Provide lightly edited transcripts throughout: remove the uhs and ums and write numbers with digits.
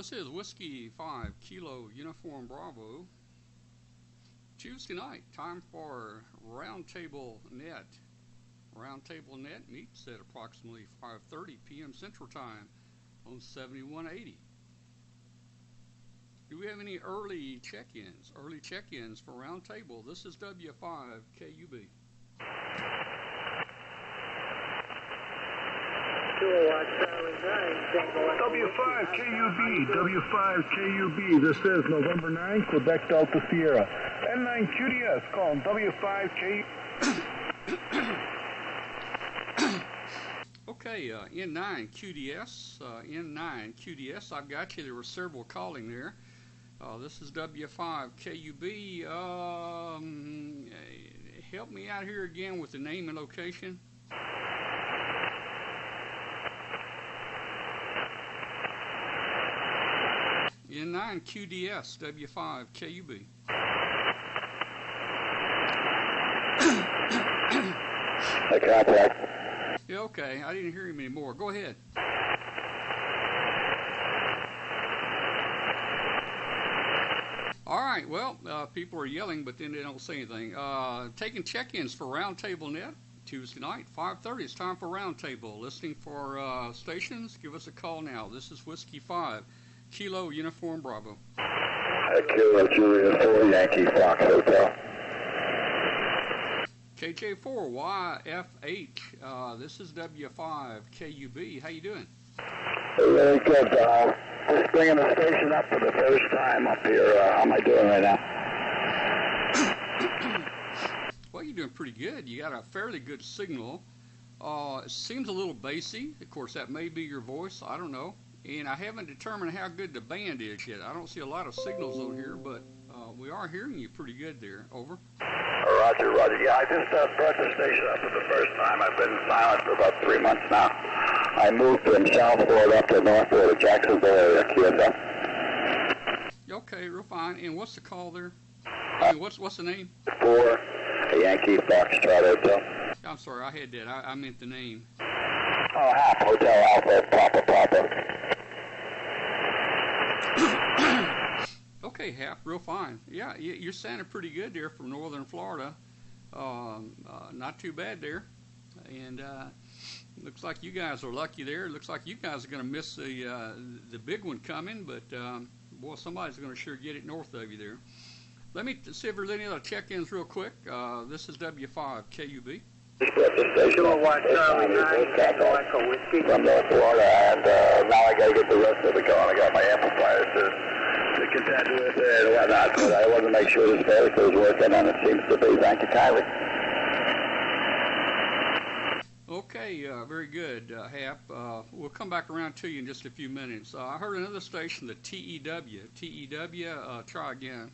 This is Whiskey 5 Kilo Uniform Bravo. Tuesday night, time for Roundtable Net. Roundtable Net meets at approximately 5:30 p.m. Central Time on 7180. Do we have any early check-ins? Early check-ins for Roundtable. This is W5KUB. W5KUB, this is November 9, Quebec Delta Sierra. N9QDS, calling W5KUB. Okay, N9QDS, I've got you. There were several calling there. This is W5KUB. Help me out here again with the name and location. N9QDS, W5KUB. Contact. Yeah, okay. I didn't hear him anymore. Go ahead. All right. Well, people are yelling, but then they don't say anything. Taking check-ins for Roundtable Net Tuesday night, 5:30. It's time for Roundtable. Listening for stations, give us a call now. This is Whiskey 5 Kilo Uniform Bravo. Kilo Julia 4 Yankee Fox Hotel. KJ4YFH. This is W5KUB. How you doing? Really good. Just bringing the station up for the first time up here. How am I doing right now? Well, you're doing pretty good. You got a fairly good signal. It seems a little bassy. Of course, that may be your voice. I don't know. And I haven't determined how good the band is yet. I don't see a lot of signals on here, but we are hearing you pretty good there. Over. Roger, Roger. Yeah, I just brought the station up for the first time. I've been silent for about 3 months now. I moved from South Florida up to North Florida, Jacksonville area, QSL. Okay, real fine. And what's the call there? I mean, what's the name? 4 Yankee Foxtrot Hotel. I'm sorry, I had that. I meant the name. Oh, half Hotel Alpha, Papa. Okay, Hap, real fine. Yeah, you're sounding pretty good there from northern Florida. Not too bad there. And looks like you guys are lucky there. Looks like you guys are going to miss the big one coming, but boy, somebody's going to sure get it north of you there. Let me see if there's any other check-ins real quick. This is W5KUB. Kilowatt Charlie 9, Tango Echo Whiskey. From North Florida, and now I got to get the rest of it going. I got my amplifiers to contend with it and whatnot, but I want to make sure this vehicle is working, and it seems to be. Thank you kindly. Okay, very good, Hap. We'll come back around to you in just a few minutes. I heard another station, the TEW. TEW, try again.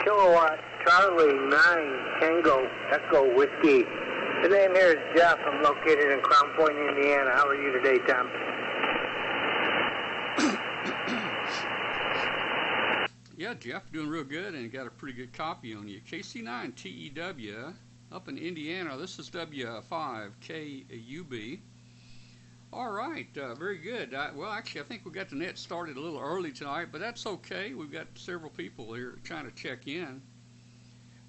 Kilowatt Charlie 9 Tango Echo Whiskey. The name here is Jeff. I'm located in Crown Point, Indiana. How are you today, Tom? Yeah, Jeff, doing real good and got a pretty good copy on you. KC9 TEW up in Indiana. This is W5KUB. All right, very good. Well, actually, I think we got the net started a little early tonight, but that's okay. We've got several people here trying to check in.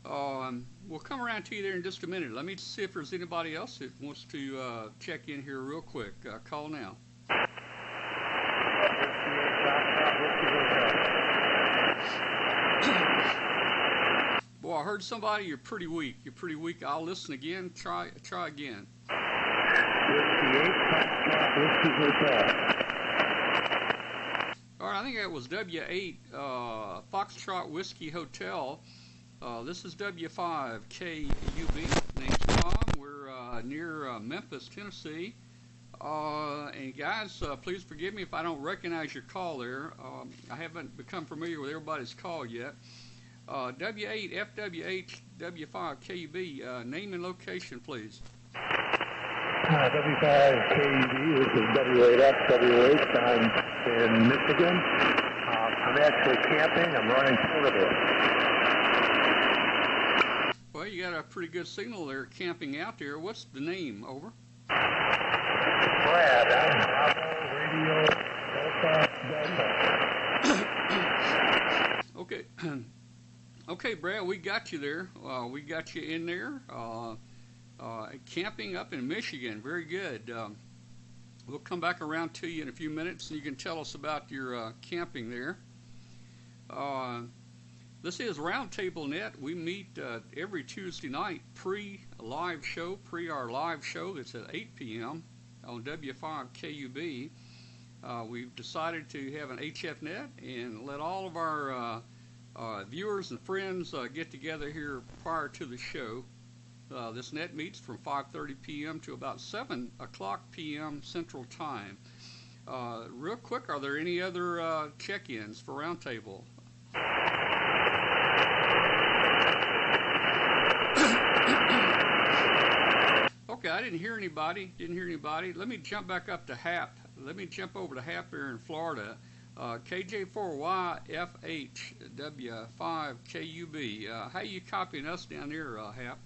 We'll come around to you there in just a minute. Let me see if there's anybody else that wants to check in here real quick. Call now. Boy, I heard somebody. You're pretty weak. You're pretty weak. I'll listen again. Try again. All right, I think that was W8 Foxtrot Whiskey Hotel. This is W5KUB. Name's Tom. We're near Memphis, Tennessee. And guys, please forgive me if I don't recognize your call there. I haven't become familiar with everybody's call yet. W8 FWH W5KUB. Name and location, please. W5KUB, this is W8FWH. I'm in Michigan. I'm actually camping. I'm running portable. Well, you got a pretty good signal there camping out there. What's the name? Over. Brad, I'm Bravo Radio Delta Okay. Okay, Brad, we got you there. We got you in there. Camping up in Michigan. Very good. We'll come back around to you in a few minutes, and you can tell us about your camping there. This is Roundtable Net. We meet every Tuesday night pre-live show, our live show that's at 8 p.m. on W5KUB. We've decided to have an HF net and let all of our viewers and friends get together here prior to the show. This net meets from 5:30 p.m. to about 7 o'clock p.m. Central Time. Real quick, are there any other check-ins for Roundtable? Okay, I didn't hear anybody. Let me jump back up to Hap. Let me jump over to Hap here in Florida. KJ4YFHW5KUB. How you copying us down there, Hap?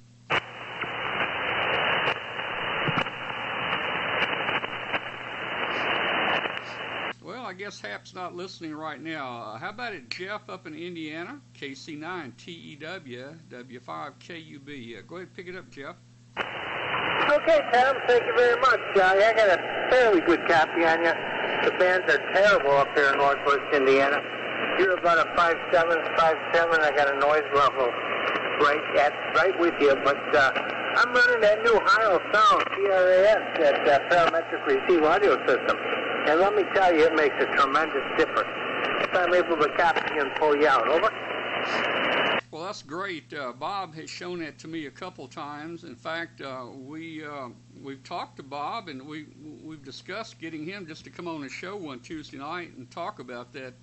Well, I guess Hap's not listening right now. How about it, Jeff up in Indiana? KC9TEW, W5KUB. Go ahead and pick it up, Jeff. Okay, Tom, thank you very much. I got a fairly good copy on you. The bands are terrible up here in Northwest Indiana. You're about a 5'7", 5'7". I got a noise level right with you, but I'm running that new Hilo Sound PRAS, that parametric receive audio system. And let me tell you, it makes a tremendous difference. If I'm able to copy and pull you out, over. Well, that's great. Bob has shown that to me a couple times. In fact, we've talked to Bob, and we've discussed getting him just to come on the show one Tuesday night and talk about that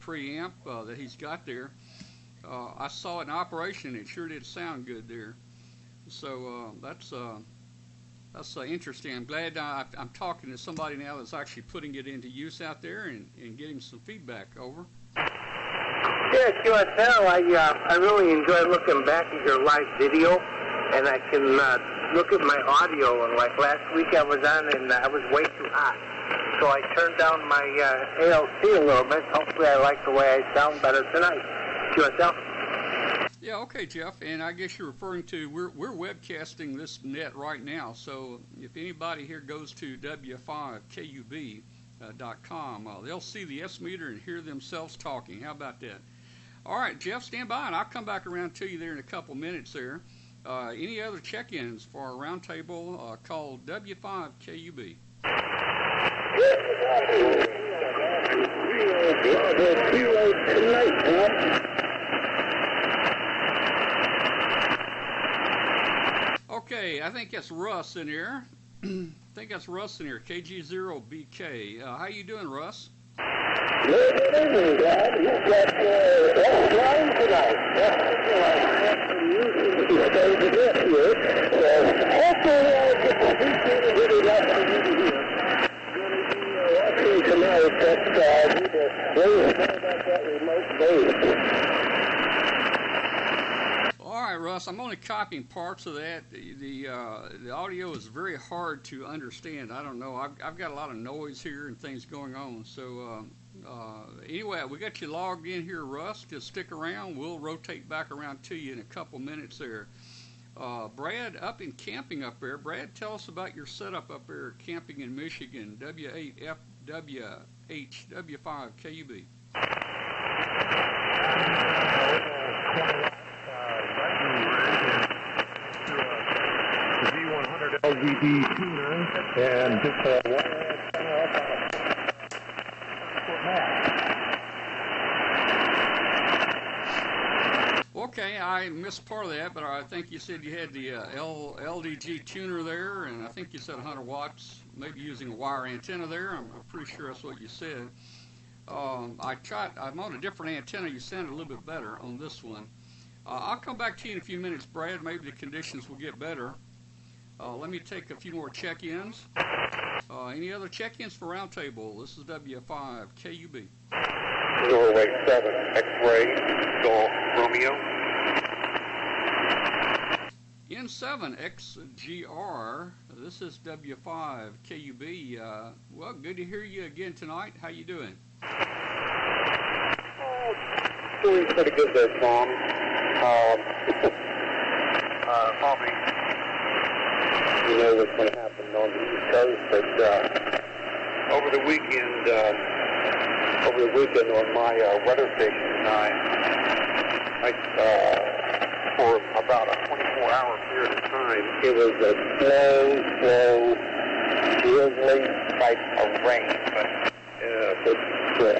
preamp that he's got there. I saw it in operation. It sure did sound good there. So that's interesting. I'm glad I'm talking to somebody now that's actually putting it into use out there and getting some feedback. Over. Yeah, QSL, I really enjoy looking back at your live video, and I can look at my audio. And like last week I was on and I was way too hot. So I turned down my ALC a little bit. Hopefully I like the way I sound better tonight. QSL? Yeah, okay, Jeff. And I guess you're referring to, we're webcasting this net right now. So if anybody here goes to W5KUB.com, they'll see the S meter and hear themselves talking. How about that? All right, Jeff, stand by, and I'll come back around to you there in a couple minutes there. Any other check-ins for our roundtable called W5KUB? Okay, I think that's Russ in here. KG0BK. How you doing, Russ? Good evening, Dad. You've got offline tonight. Hopefully I'll get the feature really left for you to hear. Watching tonight, that need to raise more about that remote base. All right, Russ, I'm only copying parts of that. The audio is very hard to understand. I don't know. I've got a lot of noise here and things going on. So anyway, we got you logged in here, Russ. Just stick around. We'll rotate back around to you in a couple minutes there. Brad, up in camping up there. Brad, tell us about your setup up there camping in Michigan, W8FWH, W5KUB. LVD tuner and just a wire antenna up on a 4-foot mast. Okay, I missed part of that, but I think you said you had the LDG tuner there, and I think you said 100 watts, maybe using a wire antenna there. I'm pretty sure that's what you said. I'm on a different antenna. You sounded a little bit better on this one. I'll come back to you in a few minutes, Brad. Maybe the conditions will get better. Let me take a few more check-ins. Any other check-ins for Roundtable? This is W5KUB. Norway 7, X-ray, Golf, Romeo. N7XGR, this is W5KUB. Well, good to hear you again tonight. How you doing? Doing pretty good there, Tom. Probably you know what's going to happen on the East Coast, but over the weekend on my weather station, I for about a 24-hour period of time, it was a slow, drizzly type of rain, but for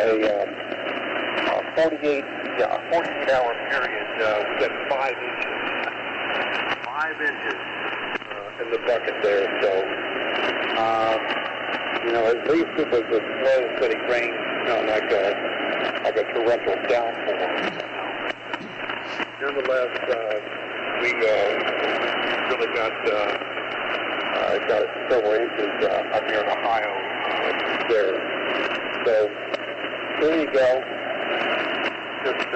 a 48-hour period, we got 5 inches. 5 inches in the bucket there, so at least it was a slow, steady rain, like a torrential downpour. Nonetheless, we really got several inches up here in Ohio there. So there you go. Just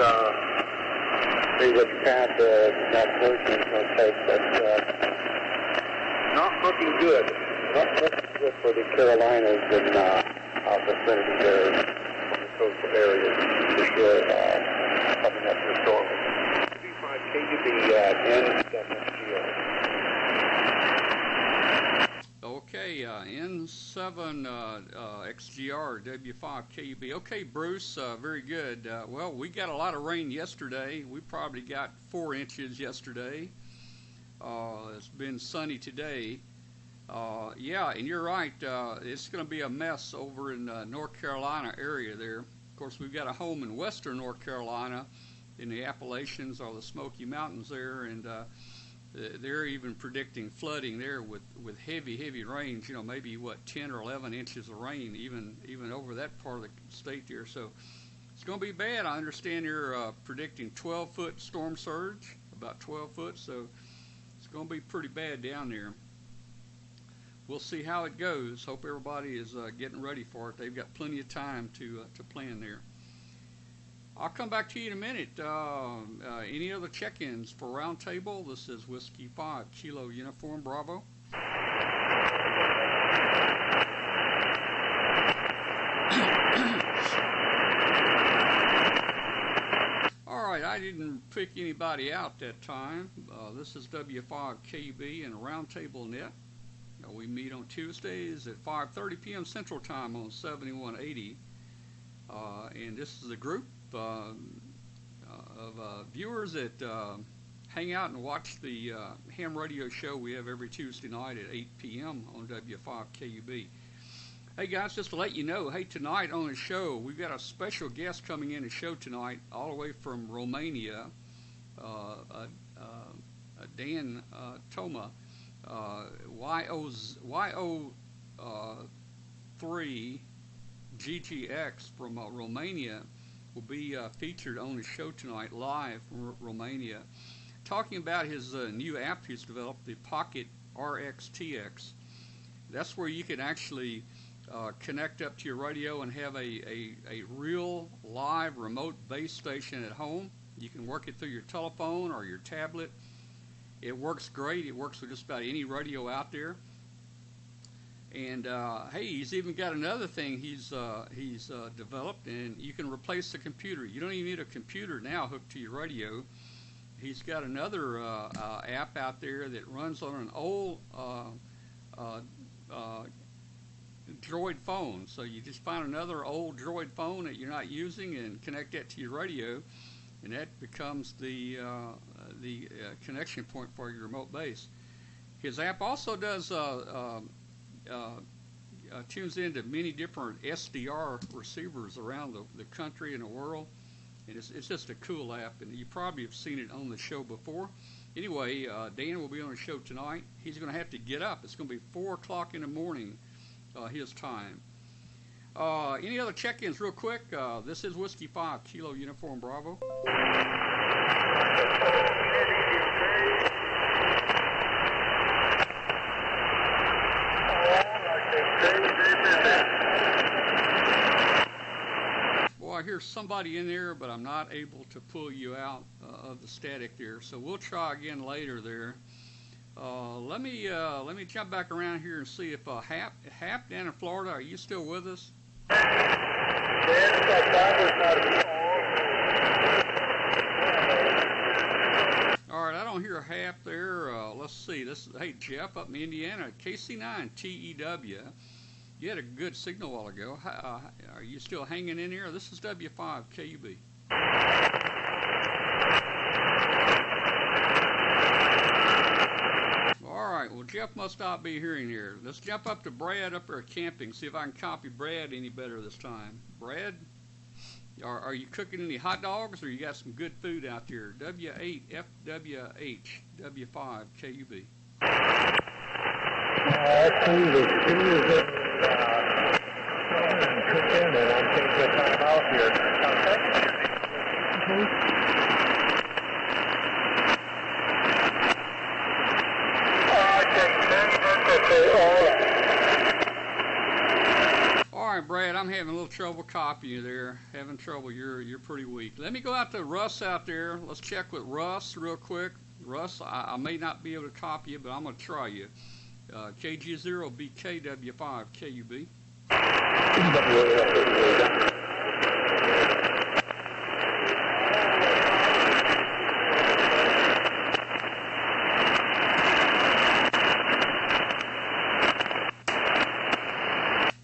see what path that portion is going to take, but not looking good. Not looking good for the Carolinas and vicinity there, on the coastal areas, for sure, coming up here shortly. 35 KUB N7XGR. Okay, N7 XGR W5 KUB. Okay, Bruce, very good. Well, we got a lot of rain yesterday. We probably got 4 inches yesterday. It's been sunny today. Yeah, and you're right. It's going to be a mess over in North Carolina area there. Of course, we've got a home in western North Carolina in the Appalachians or the Smoky Mountains there, and they're even predicting flooding there with heavy rains, maybe 10 or 11 inches of rain even over that part of the state there. So it's going to be bad. I understand they're predicting 12-foot storm surge, about 12 foot, so it's going to be pretty bad down there. We'll see how it goes. Hope everybody is getting ready for it. They've got plenty of time to plan there. I'll come back to you in a minute. Any other check-ins for Roundtable? This is Whiskey 5 Kilo Uniform Bravo. All right, I didn't pick anybody out that time. This is W5KB and Roundtable Net. We meet on Tuesdays at 5:30 p.m. Central Time on 7180. And this is a group of viewers that hang out and watch the ham radio show we have every Tuesday night at 8 p.m. on W5KUB. Hey guys, just to let you know, hey, tonight on the show we've got a special guest coming in the show tonight, all the way from Romania, Dan Toma, YO3 GGX from Romania will be featured on the show tonight live from Romania, talking about his new app he's developed, the Pocket RXTX. That's where you can actually connect up to your radio and have a real live remote base station at home. You can work it through your telephone or your tablet. It works great. It works with just about any radio out there. And hey, he's even got another thing he's developed, and you can replace the computer. You don't even need a computer now hooked to your radio. He's got another app out there that runs on an old Droid phone. So you just find another old Droid phone that you're not using and connect that to your radio, and that becomes the connection point for your remote base. His app also does tunes into many different SDR receivers around the country and the world, and it's just a cool app, and you probably have seen it on the show before. Anyway, Dan will be on the show tonight. He's going to have to get up. It's going to be 4 o'clock in the morning his time. Any other check-ins real quick? This is Whiskey 5 Kilo Uniform Bravo. Boy, I hear somebody in there, but I'm not able to pull you out of the static there. So we'll try again later there. Let me jump back around here and see if Hap down in Florida, are you still with us? Yes, don't hear half there. Let's see. Hey, Jeff up in Indiana, KC9 TEW. You had a good signal a while ago. Are you still hanging in here? This is W5 KUB. All right. Well, Jeff must not be hearing here. Let's jump up to Brad up there camping. See if I can copy Brad any better this time. Brad? Are you cooking any hot dogs, or you got some good food out there? W8 FWH W5 KUB. Actually, the Tues is cooking, and I'm taking the time out here. All right, Brad, I'm having a little trouble copying you there. Having trouble. You're pretty weak. Let me go out to Russ out there. Let's check with Russ real quick. Russ, I may not be able to copy you, but I'm going to try you. KG0BKW5 KUB.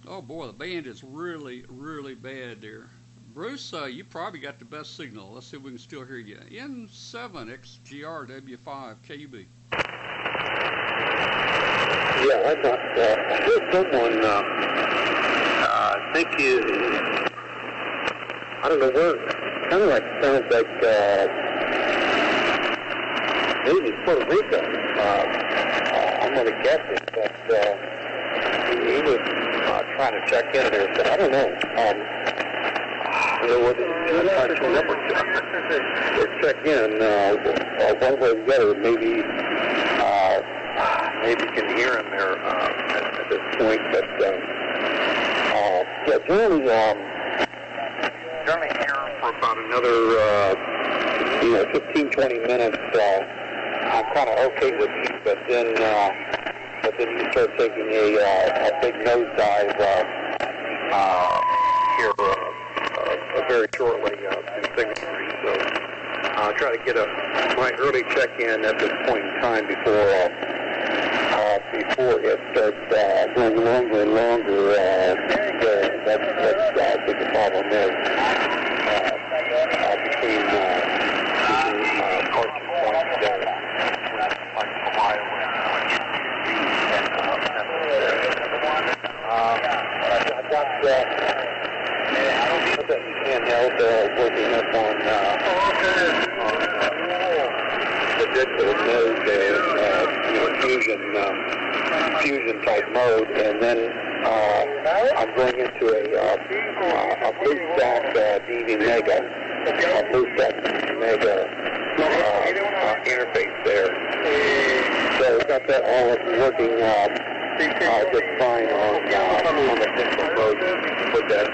Oh boy, the band is really, really bad there. Bruce, you probably got the best signal. Let's see if we can still hear you. N7XGRW5 KUB. Yeah, I thought, I heard someone, I think you, I don't know where, kind of like, sounds like, maybe Puerto Rico. I'm going to guess it, but, he was, trying to check in there, so I don't know. There was a number or check in, one way or the other, maybe you can hear him there at this point, but yeah, generally here for about another 15-20 minutes. I'm kind of okay with you, but then you start taking a big nosedive here very shortly in Singapore. So I'll try to get my early check-in at this point in time before it starts going longer and longer. That's I think the problem is between parts and points there, like Ohio and I've got handheld working up on the digital mode there, fusion type mode, and then I'm going into a boost stack DV Mega, boost stack Mega interface there. So we've got that all working just fine on the digital mode with that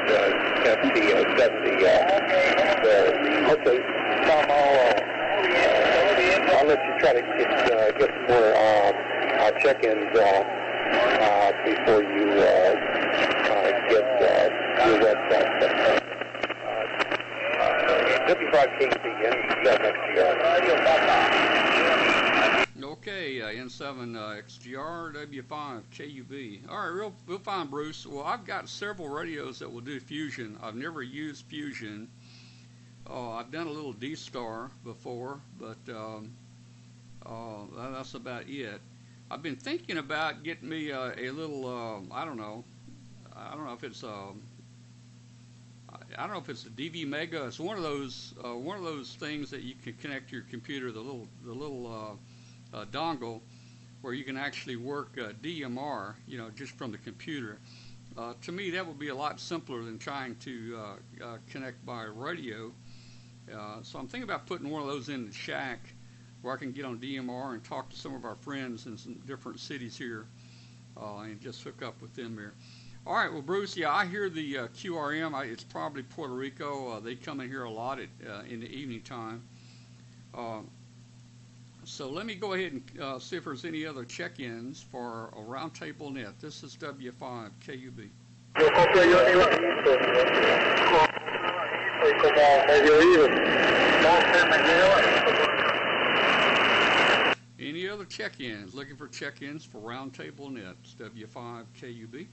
FT70 there. Okay, Tom, I'll let you try to get some more check-ins before you get your website. W5KCN, Okay, N7XGR W5 KUB. All right, we'll find Bruce. Well, I've got several radios that will do fusion. I've never used fusion. I've done a little D-Star before, but that's about it. I've been thinking about getting me a little. I don't know if it's a DV Mega. It's one of those things that you can connect to your computer. The little dongle where you can actually work DMR, just from the computer. To me, that would be a lot simpler than trying to connect by radio. So I'm thinking about putting one of those in the shack where I can get on DMR and talk to some of our friends in some different cities here and just hook up with them there. All right, well, Bruce, yeah, I hear the QRM. It's probably Puerto Rico. They come in here a lot in the evening time. So let me go ahead and see if there's any other check-ins for a Roundtable Net. This is W5 KUB. other check-ins. Looking for check-ins for Roundtable Net. It's W5KUB.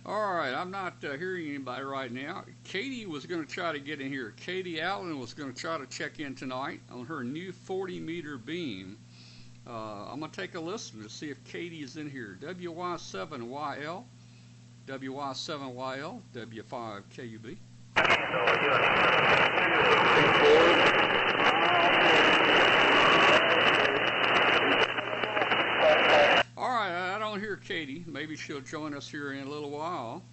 All right, I'm not hearing anybody right now. Katie was going to try to get in here. Katie Allen was going to try to check in tonight on her new 40-meter beam. I'm going to take a listen to see if Katie is in here. WY7YL, WY7YL, W5KUB. All right, I don't hear Katie. Maybe she'll join us here in a little while.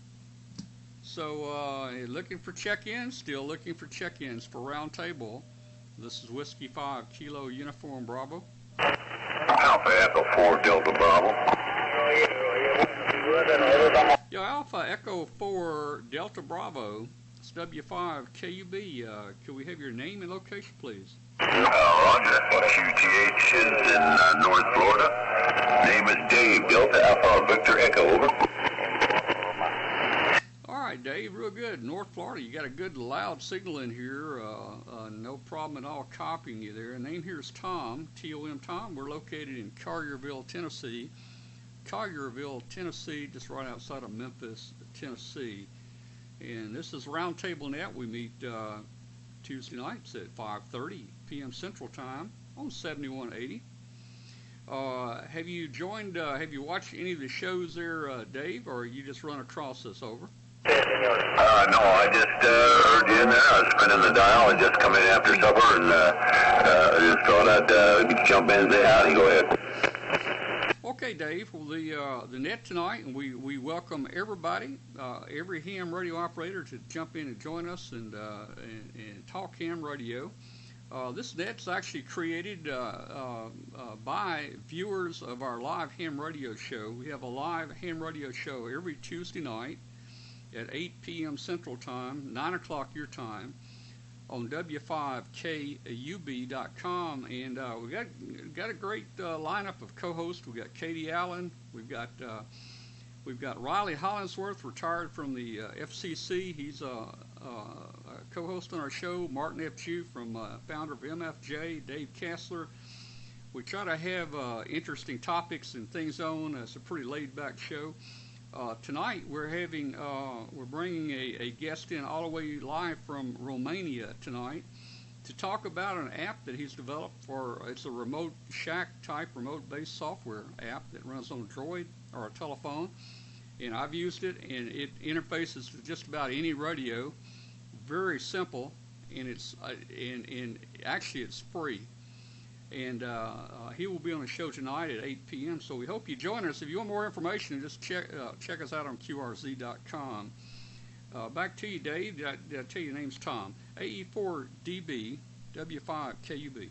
So, looking for check-ins, still looking for check-ins for Roundtable. This is Whiskey 5 Kilo Uniform Bravo. Alpha Echo 4 Delta Bravo. Yo, Alpha Echo 4 Delta Bravo. It's W5KUB. Could we have your name and location, please? Roger. QTH is in North Florida. Name is Dave. Delta Alpha Victor Echo. Over. All right, Dave. Real good. North Florida. You got a good loud signal in here. No problem at all copying you there. Name here is Tom. T-O-M Tom. We're located in Collierville, Tennessee. Collierville, Tennessee, just right outside of Memphis, Tennessee. And this is Roundtable Net. We meet Tuesday nights at 5:30 p.m. Central Time on 7180. Have you joined, have you watched any of the shows there, Dave, or you just run across this over? No, I just heard you in there. I was spinning the dial and just come in after supper and just thought I'd jump in and say howdy. Go ahead. Okay, Dave. Well, the net tonight, and we welcome everybody, every ham radio operator to jump in and join us and talk ham radio. This net's actually created by viewers of our live ham radio show. We have a live ham radio show every Tuesday night at 8 p.m. Central Time, 9 o'clock your time, on W5KUB.com, and we got a great lineup of co-hosts. We got Katie Allen, we've got Riley Hollingsworth, retired from the FCC. He's a co-host on our show. Martin F. Chu, founder of MFJ. Dave Kassler. We try to have interesting topics and things on. It's a pretty laid-back show. Tonight we're bringing a guest in all the way live from Romania tonight to talk about an app that he's developed it's a remote shack type remote based software app that runs on a Droid or a telephone, and I've used it, and it interfaces to just about any radio. Very simple, and it's actually it's free. And he will be on the show tonight at 8 p.m. So we hope you join us. If you want more information, just check us out on QRZ.com. Back to you, Dave. Did I tell you your name's Tom? AE4DB, W5KUB.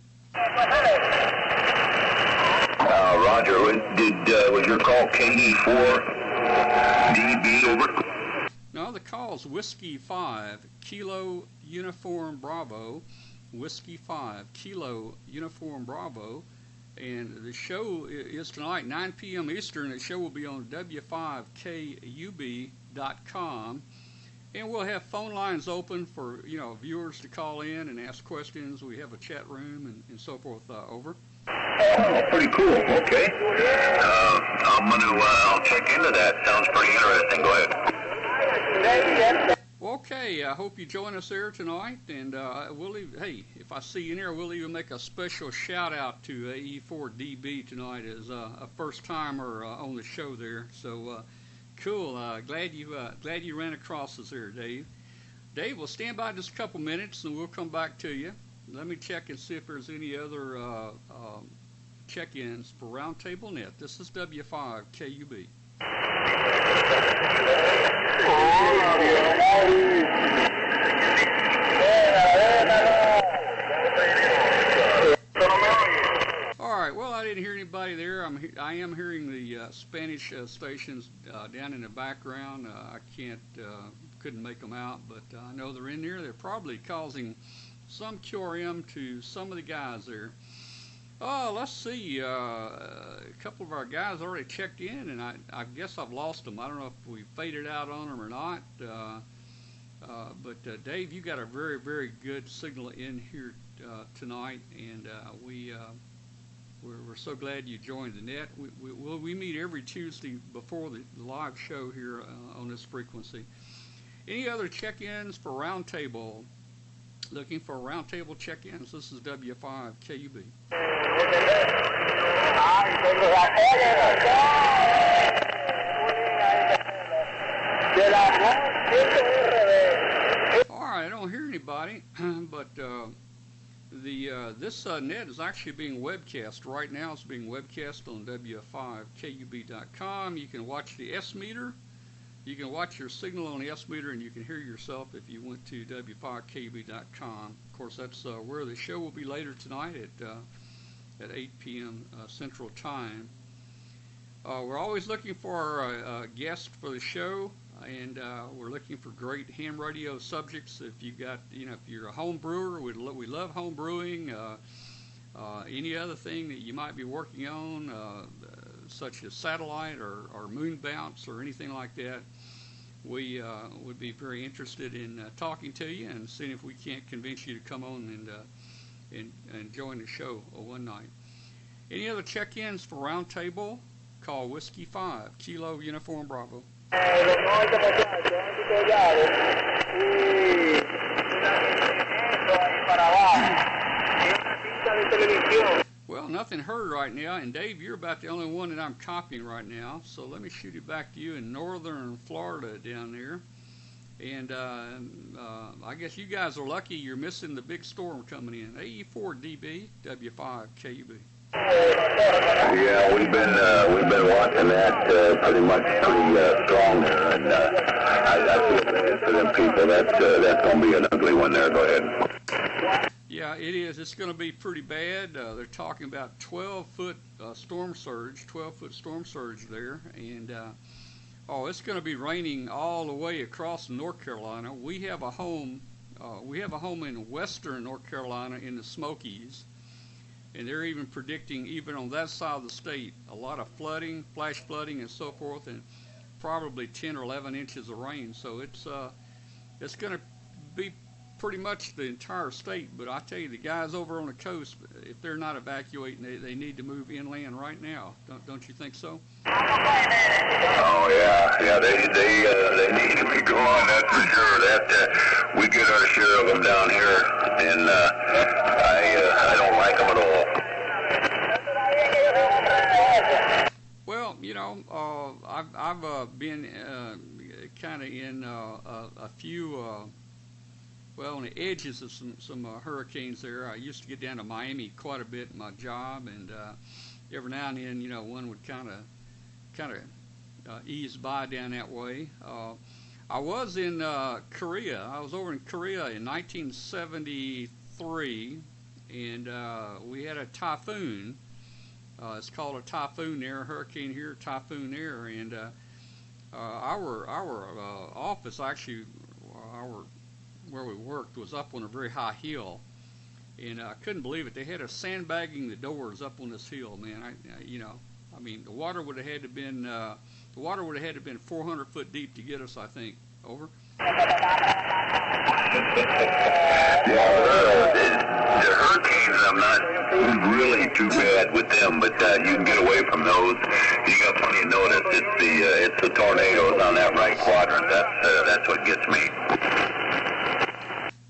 Roger. Was your call KE4DB over? No, the call's Whiskey 5 Kilo Uniform Bravo. Whiskey 5 Kilo Uniform Bravo, and the show is tonight 9 p.m. Eastern. The show will be on W5KUB.com, and we'll have phone lines open for viewers to call in and ask questions. We have a chat room and so forth. Over. Oh, pretty cool. Okay. I'll check into that. Sounds pretty interesting. Go ahead. Okay, I hope you join us there tonight, and hey, if I see you in there, we'll even make a special shout-out to AE4DB tonight as a first-timer on the show there. So, cool. Glad you ran across us there, Dave. Dave, we'll stand by just a couple minutes, and we'll come back to you. Let me check and see if there's any other check-ins for Roundtable Net. This is W5KUB. All right. Well, I didn't hear anybody there. I am hearing the Spanish stations down in the background. I couldn't make them out, but I know they're in there. They're probably causing some QRM to some of the guys there. Let's see. A couple of our guys already checked in, and I guess I've lost them. I don't know if we faded out on them or not. But Dave, you got a very, very good signal in here tonight, and we're so glad you joined the net. We meet every Tuesday before the live show here on this frequency. Any other check-ins for Roundtable? Looking for Roundtable check-ins. This is W5 KUB. All right, I don't hear anybody, but this net is actually being webcast right now. It's being webcast on W5KUB.com. You can watch the S meter. You can watch your signal on the S meter, and you can hear yourself if you went to W5KUB.com. Of course, that's where the show will be later tonight at 8 p.m. Central Time. We're always looking for a guest for the show, and we're looking for great ham radio subjects. If you got, if you're a home brewer, we love home brewing. Any other thing that you might be working on, such as satellite or moon bounce or anything like that, we would be very interested in talking to you and seeing if we can't convince you to come on and join the show one night. Any other check-ins for Roundtable? Call Whiskey 5, Kilo Uniform Bravo. Well, nothing heard right now, and Dave, you're about the only one that I'm copying right now, so let me shoot it back to you in northern Florida down there. And I guess you guys are lucky you're missing the big storm coming in. AE4 DB, W5 KUB. Yeah, we've been watching that pretty strong there, and I feel bad for them people. That's going to be an ugly one there. Go ahead. Yeah, it is. It's going to be pretty bad. They're talking about 12-foot storm surge, 12-foot storm surge there, and it's going to be raining all the way across North Carolina. We have a home in western North Carolina in the Smokies. And they're even predicting, even on that side of the state, a lot of flooding, flash flooding, and so forth, and probably 10 or 11 inches of rain. So it's going to be pretty much the entire state. But I tell you, the guys over on the coast, if they're not evacuating, they need to move inland right now. Don't you think so? Oh yeah, they need to be going. That's for sure. We get our share of them down here, and I don't like them at all. Well, I've been kind of in a few, on the edges of some hurricanes there. I used to get down to Miami quite a bit in my job, and every now and then, one would kind of ease by down that way. I was in Korea. I was over in Korea in 1973, and we had a typhoon. It's called a typhoon there, a hurricane here, typhoon there, and our office actually, where we worked was up on a very high hill, and I couldn't believe it. They had us sandbagging the doors up on this hill, man. The water would have had to been 400 foot deep to get us, I think. Over. The hurricanes, I'm not really too bad with them, but you can get away from those. You got plenty of notice. It's the tornadoes on that right quadrant. That's what gets me.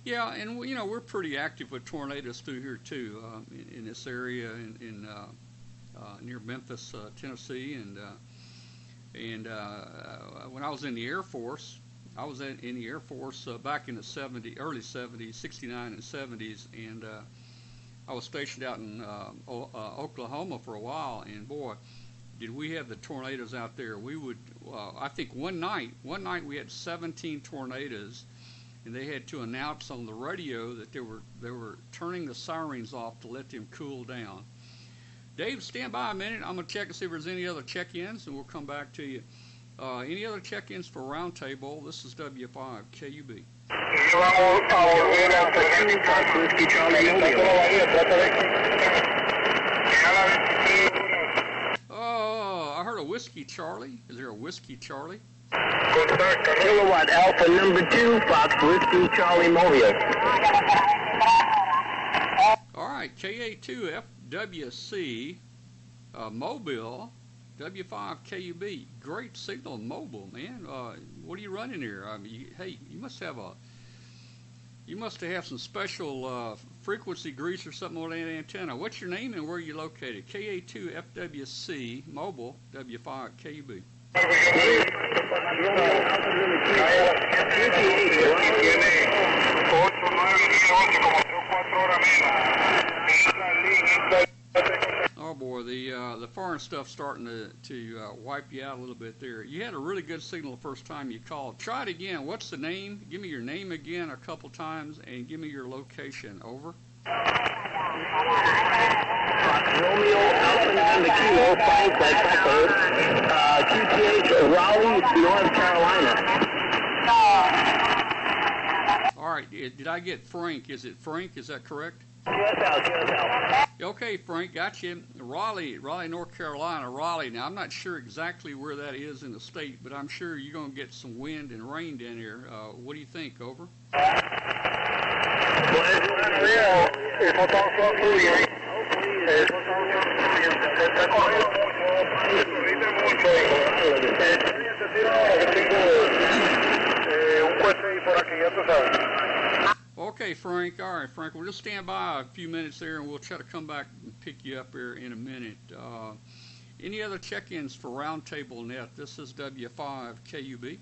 Yeah, and we're pretty active with tornadoes through here too, in this area in near Memphis, Tennessee, and when I was in the Air Force, I was in the Air Force back in the early 70s, 69 and 70s, and I was stationed out in Oklahoma for a while, and boy, did we have the tornadoes out there. We would, I think one night we had 17 tornadoes, and they had to announce on the radio that they were turning the sirens off to let them cool down. Dave, stand by a minute. I'm going to check and see if there's any other check-ins, and we'll come back to you. Any other check-ins for Roundtable? This is W5 KUB. Oh, I heard a Whiskey Charlie. Is there a Whiskey Charlie? Contacta Kilowatt Alpha number 2, Fox Whiskey Charlie Mobile. All right, KA2FWC Mobile, W5KUB. Great signal mobile, man. What are you running here? I mean, hey, you must have some special frequency grease or something on that antenna. What's your name and where are you located? KA2FWC Mobile, W5KUB. Oh boy, the foreign stuff's starting to wipe you out a little bit there. You had a really good signal the first time you called. Try it again. What's the name? Give me your name again a couple times and give me your location. Over. Romeo Alpha November Kilo, Frank, QTH Raleigh, North Carolina. All right, did I get Frank? Is it Frank? Is that correct? QSL. Okay, Frank, got you. Raleigh, North Carolina, Raleigh. Now, I'm not sure exactly where that is in the state, but I'm sure you're going to get some wind and rain down here. What do you think? Over. Okay, Frank. All right, Frank. We'll just stand by a few minutes there, and we'll try to come back and pick you up here in a minute. Any other check-ins for Roundtable Net? This is W5KUB.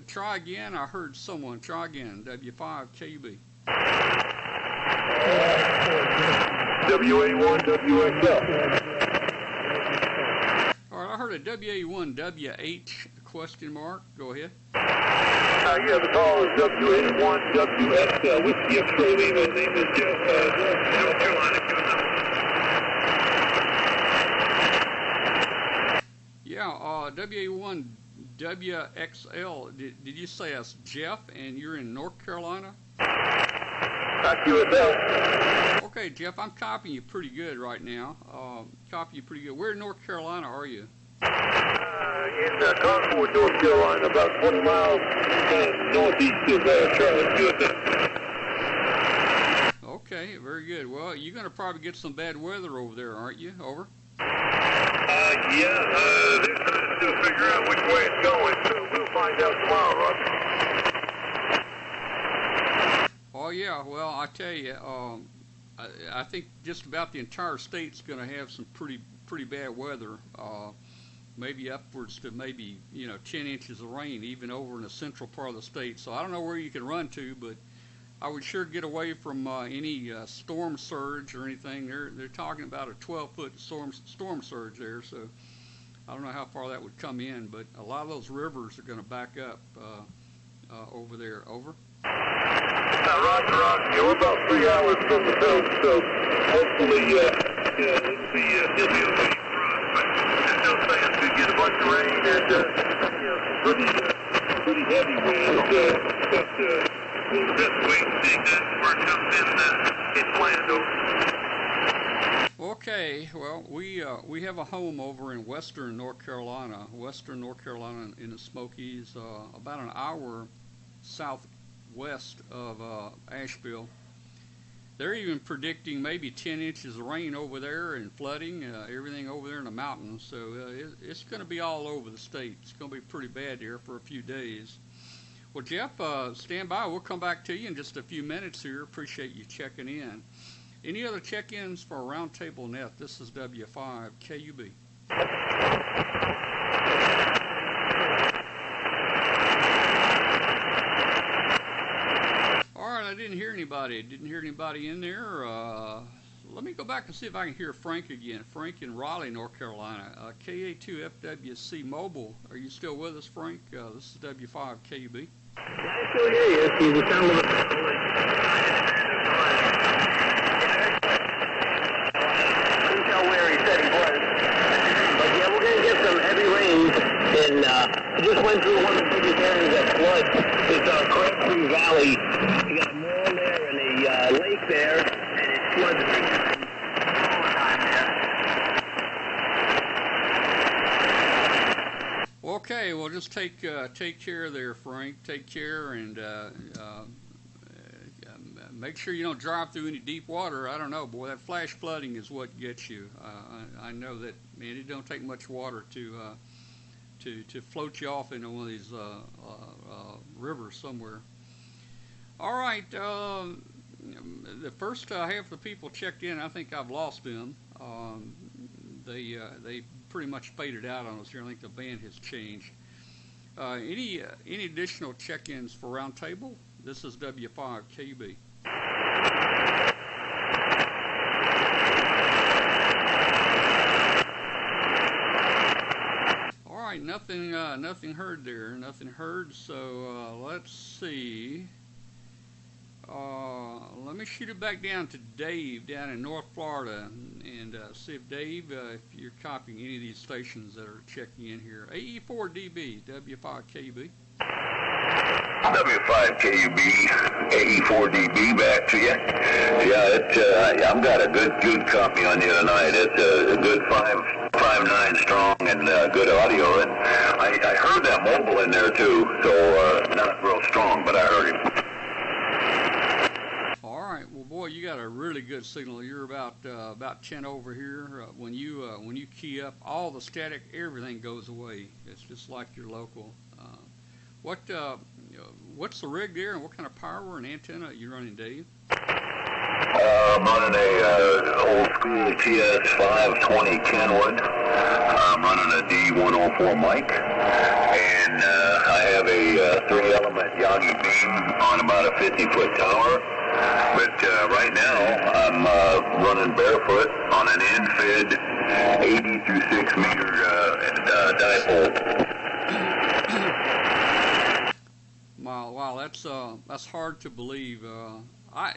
Try again. I heard someone. Try again. W5KUB. WA1, WXL. All right, I heard a WA1WH question mark. Go ahead. Yeah, the call is WA1, WXL. Whiskey X-ray, my name is Jeff, North Carolina. Yeah, WA1 WXL. Did you say that's Jeff and you're in North Carolina? Okay, Jeff, I'm copying you pretty good right now. Copying you pretty good. Where in North Carolina are you? In Concord, North Carolina, about 20 miles northeast of Charlotte. Okay, very good. Well, you're going to probably get some bad weather over there, aren't you? Over. Yeah, they're trying to still figure out which way it's going, so we'll find out tomorrow, Roger. Oh, yeah, well, I tell you, I think just about the entire state's going to have some pretty bad weather, maybe upwards to maybe, 10 inches of rain, even over in the central part of the state. So I don't know where you can run to, but I would sure get away from any storm surge or anything. They're talking about a 12-foot storm surge there, so I don't know how far that would come in, but a lot of those rivers are going to back up over there. Over. Roger. Yeah, we're about 3 hours from the belt, so hopefully he'll be okay for us. But there's no chance to get a bunch of rain and pretty heavy wind. But we'll just wait and see exactly where it comes in inland over. Okay, well, we have a home over in western North Carolina in the Smokies, about an hour southwest of Asheville. They're even predicting maybe 10 inches of rain over there and flooding, everything over there in the mountains. So it's going to be all over the state. It's going to be pretty bad here for a few days. Well, Jeff, stand by. We'll come back to you in just a few minutes here. Appreciate you checking in. Any other check-ins for Roundtable Net? This is W5KUB. All right, I didn't hear anybody. In there. Let me go back and see if I can hear Frank again. Frank in Raleigh, North Carolina. KA2FWC Mobile. Are you still with us, Frank? This is W5KUB. I still hear you. You sound a little bit. Couldn't tell where he said he was. But yeah, we're going to get some heavy rain. And we just went through one of the biggest areas of flood. It's Crabtree Valley. You got a mall there and a lake there. And it floods big time. just take care there, Frank. Take care, and make sure you don't drive through any deep water. I don't know, boy. That flash flooding is what gets you. I know that, man. It don't take much water to float you off into one of these rivers somewhere. All right. The first half of the people checked in. I think I've lost them. They pretty much faded out on us here. I think the band has changed. Any additional check-ins for Roundtable? This is W5KB. All right, nothing heard there. Nothing heard. So let's see. Let me shoot it back down to Dave down in North Florida and see if Dave, if you're copying any of these stations that are checking in here. AE4DB, W5KB. W5KUB, AE4DB, back to you. Yeah, I've got a good copy on you tonight. It's a good 5.9 strong and good audio. And I heard that mobile in there too, so not real strong, but I heard him. All right, well, boy, you got a really good signal. You're about 10 over here. When you key up, all the static, everything goes away. It's just like your local. What's the rig there, and what kind of power and antenna are you running, Dave? I'm running a old school TS 520 Kenwood. I'm running a D104 mic, and I have a 3-element Yagi beam on about a 50-foot tower. But right now, I'm running barefoot on an end-fed 80 through 6 meter dipole. Wow, that's hard to believe. I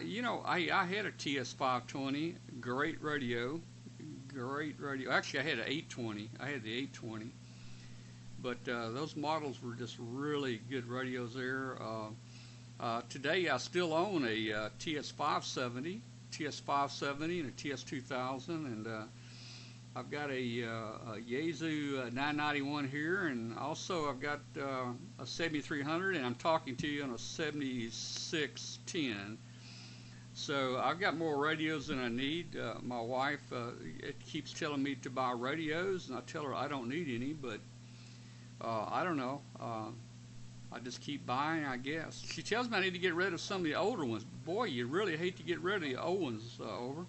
had a TS 520, great radio. Actually, I had an 820. I had the 820, but those models were just really good radios there. Today, I still own a TS 570, and a TS 2000, and I've got a Yaesu 991 here, and also I've got a 7300, and I'm talking to you on a 7610. So I've got more radios than I need. My wife keeps telling me to buy radios, and I tell her I don't need any, but I don't know. I just keep buying, I guess. She tells me I need to get rid of some of the older ones. Boy, you really hate to get rid of the old ones, over.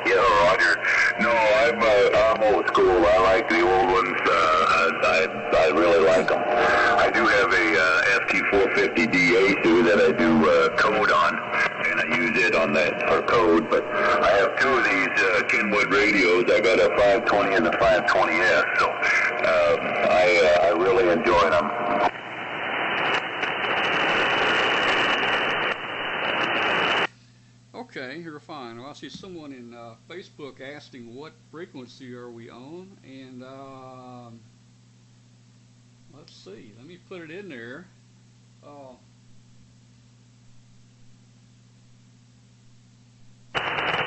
Yeah, Roger. No, I'm old school. I like the old ones. I really like them. I do have a FT450DA too that I do code on, and I use it on that for code. But I have two of these Kenwood radios. I got a 520 and the 520S, so I really enjoy them. Okay, you're fine. Well, I see someone in Facebook asking what frequency are we on, and let's see. Let me put it in there.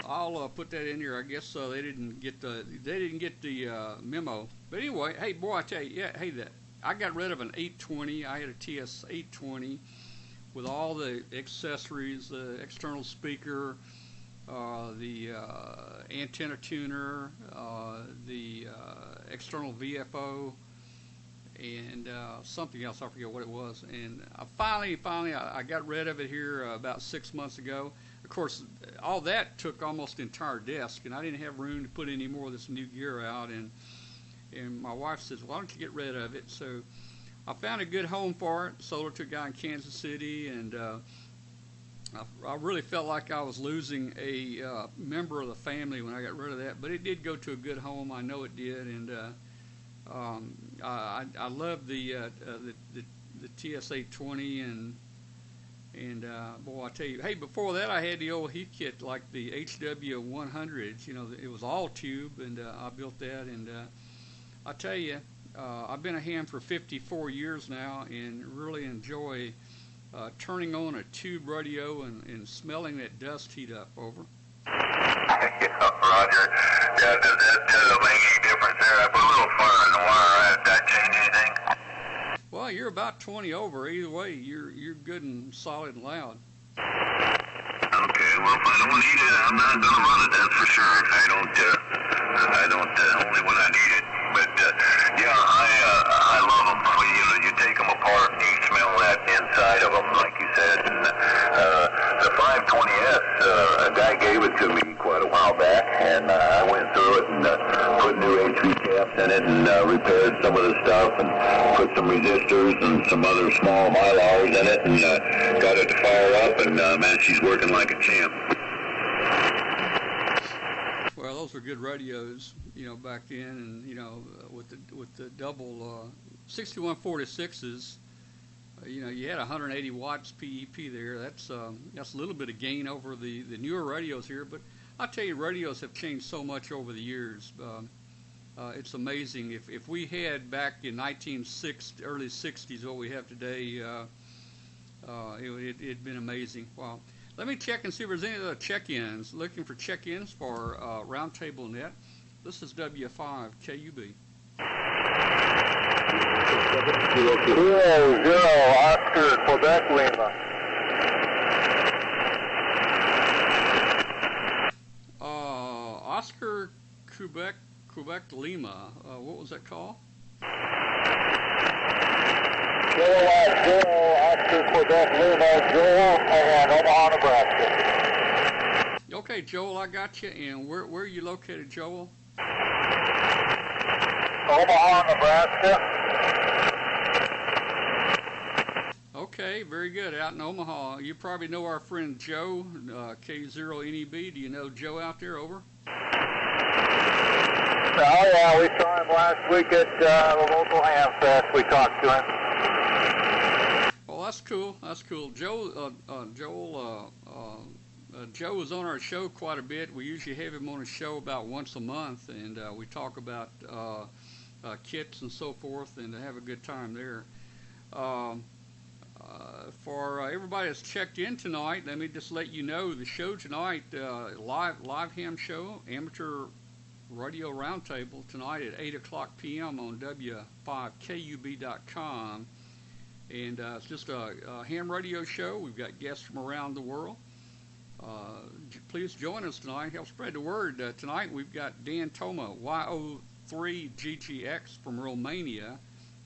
I'll put that in here. I guess they didn't get the memo. But anyway, hey, boy, I tell you, yeah, hey, I got rid of an 820. I had a TS 820. With all the accessories, the external speaker, the antenna tuner, the external VFO, and something else. I forget what it was. And finally, I got rid of it here about 6 months ago. Of course, all that took almost the entire desk, and I didn't have room to put any more of this new gear out. And my wife says, "Why don't you get rid of it?" So I found a good home for it, sold it to a guy in Kansas City, and I really felt like I was losing a member of the family when I got rid of that, but it did go to a good home. I know it did, and I love the TS820, and boy, I tell you, hey, before that I had the old heat kit like the HW100s. You know, it was all tube, and I built that, and I tell you. I've been a ham for 54 years now and really enjoy turning on a tube radio and smelling that dust heat up, over. Roger. Yeah, does that make any difference there? I put a little fire in the wire. Did that change anything? Well, you're about 20 over. Either way, you're good and solid and loud. Okay, well, if I don't need it, I'm not going to run it, that's for sure. I don't, only when I need it. But, yeah, I love them. You take them apart and you smell that inside of them, like you said. And, the 520S, a guy gave it to me quite a while back, and I went through it and put new HV caps in it and repaired some of the stuff and put some resistors and some other small mylars in it and got it to fire up, and man, she's working like a champ. Well, those were good radios, back then, and with the double 6146s, you had 180 watts PEP there. That's a little bit of gain over the newer radios here, but I'll tell you, radios have changed so much over the years. It's amazing. If we had back in early 60s what we have today, it'd been amazing. Wow. Let me check and see if there's any other check-ins. Looking for check-ins for Roundtable Net. This is W5 KUB. 0-0 Oscar, Quebec, Lima. Oscar, Quebec, Lima. What was that call? 0-0 Oscar, Quebec, Lima, Joel, and Omaha, Nebraska. Okay, Joel, I got you. And where are you located, Joel? Omaha, Nebraska. Okay, very good. Out in Omaha. You probably know our friend Joe, K0NEB. Do you know Joe out there? Over? Oh, yeah, we saw him last week at the local Ham Fest. We talked to him. Well, that's cool. That's cool. Joe is on our show quite a bit. We usually have him on a show about once a month, and we talk about kits and so forth, and have a good time there. For everybody that's checked in tonight, let me just let you know the show tonight, live ham show, amateur radio roundtable tonight at 8 o'clock p.m. on W5KUB.com. And it's just a ham radio show. We've got guests from around the world. Please join us tonight. Help spread the word. Tonight we've got Dan Toma, YO3GGX from Romania.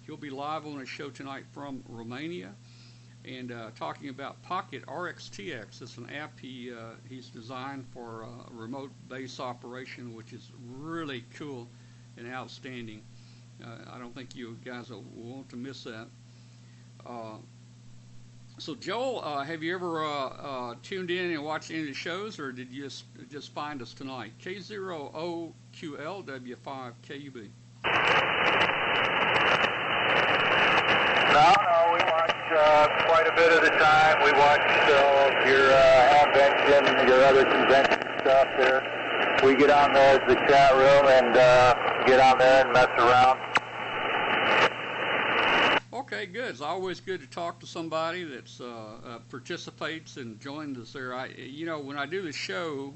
He'll be live on a show tonight from Romania, and talking about Pocket RXTX. It's an app he's designed for remote base operation, which is really cool and outstanding. I don't think you guys will want to miss that. So Joel, have you ever tuned in and watched any of the shows, or did you just find us tonight? K0OQL W5KUB. No, we watch quite a bit of the time. We watch your convention, your other convention stuff there. We get on there as the chat room and get on there and mess around. Okay, good. It's always good to talk to somebody that participates and joins us there. When I do the show,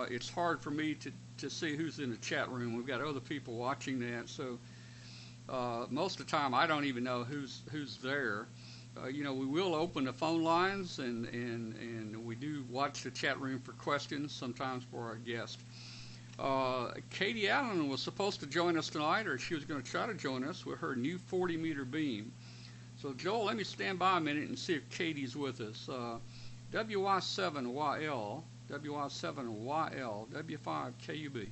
it's hard for me to see who's in the chat room. We've got other people watching that, so most of the time I don't even know who's there. We will open the phone lines, and we do watch the chat room for questions sometimes for our guests. Katie Allen was supposed to join us tonight, or she was going to try to join us with her new 40-meter beam. So, Joel, let me stand by a minute and see if Katie's with us. WY7YL, WY7YL, W5KUB.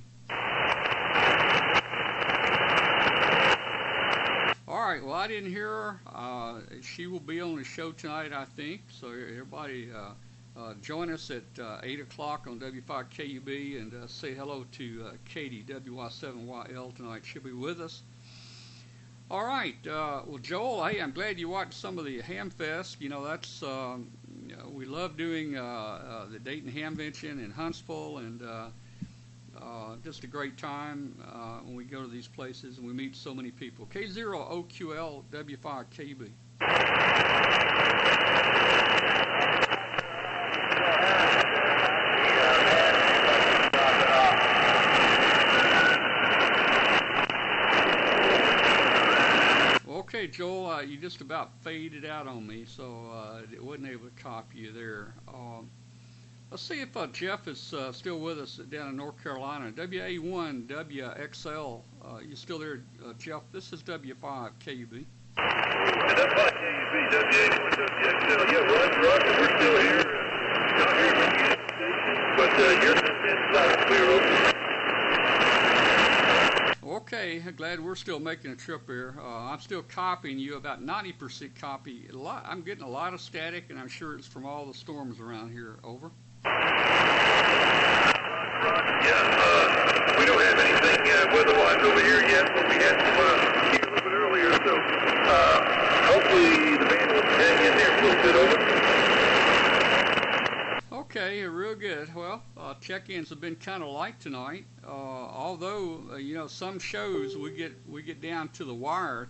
All right, well, I didn't hear her. She will be on the show tonight, I think. So, everybody join us at 8 o'clock on W5KUB and say hello to Katie, WY7YL, tonight. She'll be with us. All right. Well, Joel, hey, I'm glad you watched some of the Ham Fest. That's we love doing the Dayton Hamvention in Huntsville, and just a great time when we go to these places and we meet so many people. K0OQL W5KUB. Okay, Joel, you just about faded out on me, so it wasn't able to copy you there. Let's see if Jeff is still with us down in North Carolina. WA1 WXL, you still there, Jeff? This is W5 KUB. That's fine, KUB, WA1 WXL. Yeah, Roger, we're still here. Not here at the station, but you're in loud and clear over. Okay, glad we're still making a trip here. I'm still copying you, about 90% copy. I'm getting a lot of static, and I'm sure it's from all the storms around here. Over. Yeah, we don't have anything weather-wise over here yet, but we had some here a little bit earlier, so hopefully the band will hang in there a little bit. Over. Okay, real good. Well, check-ins have been kind of light tonight. Although you know, some shows we get down to the wire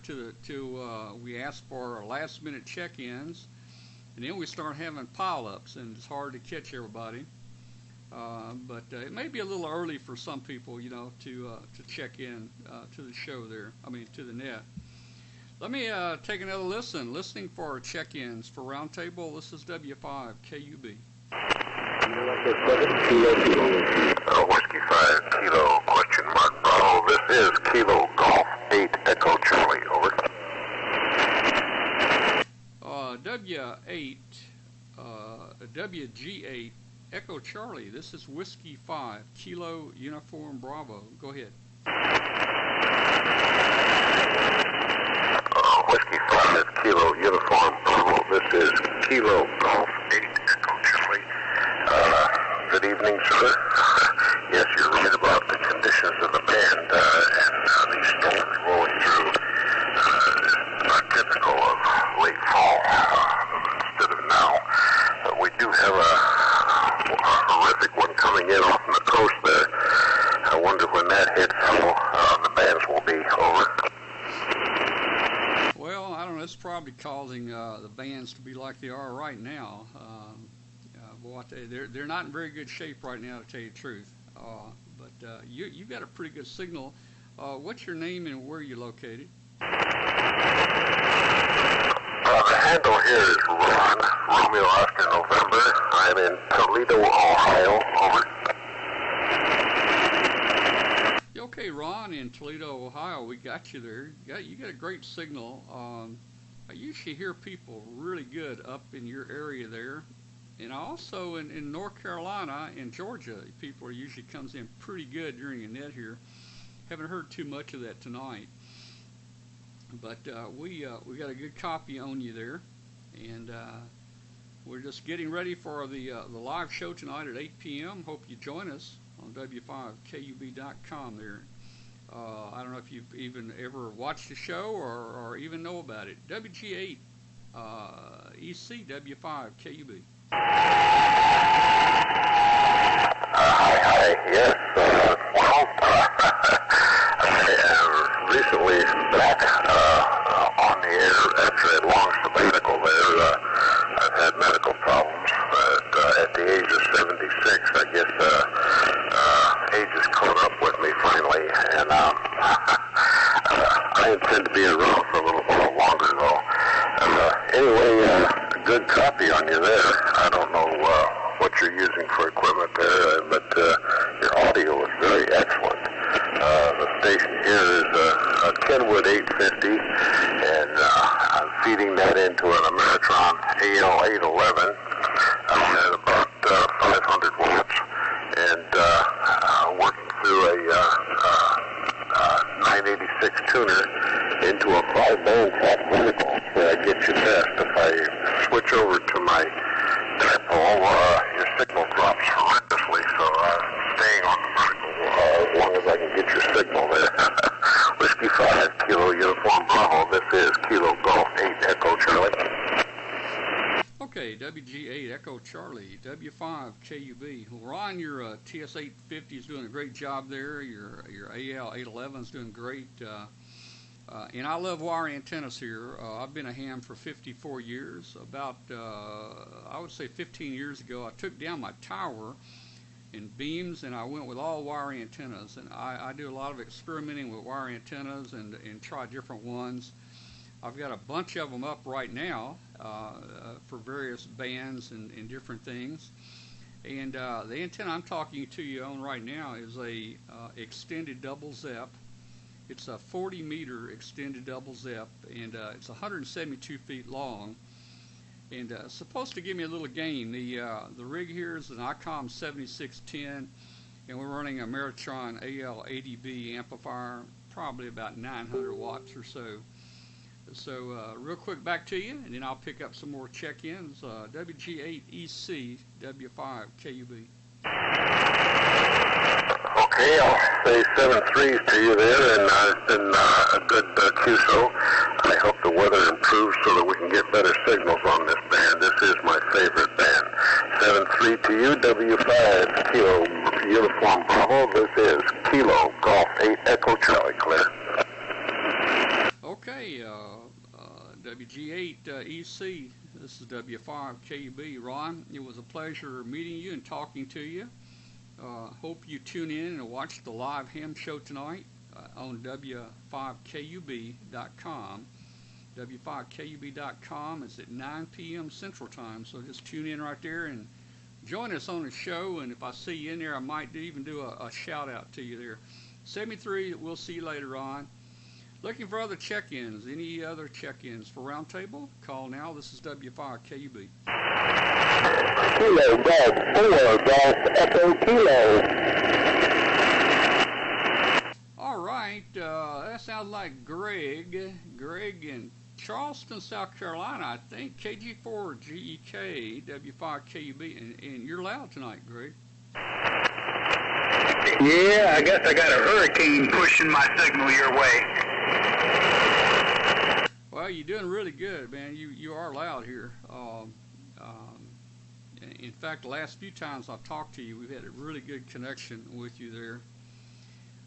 we ask for last-minute check-ins, and then we start having pile-ups, and it's hard to catch everybody. But it may be a little early for some people, you know, to check in to the show there. I mean, to the net. Let me take another listen. Listening for check-ins for Roundtable. This is W5 KUB. Whiskey 5 Kilo question mark Bravo. This is Kilo Golf 8 Echo Charlie. Over. W8 WG8 Echo Charlie. This is Whiskey 5 Kilo Uniform Bravo. Go ahead. Whiskey 5 Kilo Uniform Bravo. This is Kilo Golf 8 Echo Charlie. Good evening, sir. Yes, you're right about the conditions of the band and these storms rolling through. Are typical of late fall instead of now. We do have a horrific one coming in off the coast there. I wonder when that hits how the bands will be. Over. Well, I don't know. It's probably causing the bands to be like they are right now. Boy, they're not in very good shape right now, to tell you the truth. But you've got a pretty good signal. What's your name and where you're located? The handle here is Ron, Romeo Oscar November. I'm in Toledo, Ohio. Over. Okay, Ron, in Toledo, Ohio, we got you there. You got a great signal. I usually hear people really good up in your area there. And also in North Carolina and Georgia, people usually comes in pretty good during the net here. Haven't heard too much of that tonight. But we got a good copy on you there. And we're just getting ready for the live show tonight at 8 p.m. Hope you join us on W5KUB.com there. I don't know if you've even ever watched the show or even know about it. WG8 EC W5KUB. Hi, yes. Well, I am recently back on the air after a long sabbatical there. I've had medical problems, but at the age of 76, I guess age has caught up with me finally, and I intend to be around for a little while longer, though. Anyway, good copy on you there. I don't know what you're using for equipment there, but your audio is very excellent. The station here is a Kenwood 850, and I'm feeding that into an Ameritron AL811 at about 500 watts, and working through a 986 tuner into a 5-band track vertical where I get you best. If I switch over to my dipole, your signal drops horrendously, so staying on the vertical as long as I can get your signal there. Whiskey 5 Kilo Uniform Bravo. This is Kilo Golf 8 Echo Charlie. Okay, WG8 Echo Charlie, W5 KUB. Well, Ron, your TS850 is doing a great job there. Your AL811 is doing great. And I love wire antennas here. I've been a ham for 54 years. About, I would say 15 years ago, I took down my tower in beams and I went with all wire antennas. And I do a lot of experimenting with wire antennas and try different ones. I've got a bunch of them up right now for various bands and different things. And the antenna I'm talking to you on right now is a extended double ZEP. It's a 40-meter extended double ZEP, and it's 172 feet long. And it's supposed to give me a little gain. The rig here is an ICOM 7610, and we're running a Meritron AL80B amplifier, probably about 900 watts or so. So real quick, back to you, and then I'll pick up some more check-ins. WG8EC, W5KUB. Okay, I'll say 7-3 to you there, and it's been a good QSO. I hope the weather improves so that we can get better signals on this band. This is my favorite band. 7-3 to you, W5 Kilo Uniform Bravo. This is Kilo Golf 8 Echo Charlie, clear. Okay, WG8EC, this is W5KUB. Ron, it was a pleasure meeting you and talking to you. Hope you tune in and watch the live ham show tonight on W5KUB.com. W5KUB.com is at 9 p.m. Central Time, so just tune in right there and join us on the show. And if I see you in there, I might even do a shout-out to you there. 73, we'll see you later on. Looking for other check-ins. Any other check-ins for Roundtable? Call now. This is W5KUB. Kilo Golf 4 Golf Echo Kilo. All right. That sounds like Greg. Greg in Charleston, South Carolina, I think. KG4GEK, W5KUB. And you're loud tonight, Greg. Yeah, I guess I got a hurricane pushing my signal your way. Well, you're doing really good, man. You are loud here. In fact, the last few times I've talked to you, we've had a really good connection with you there.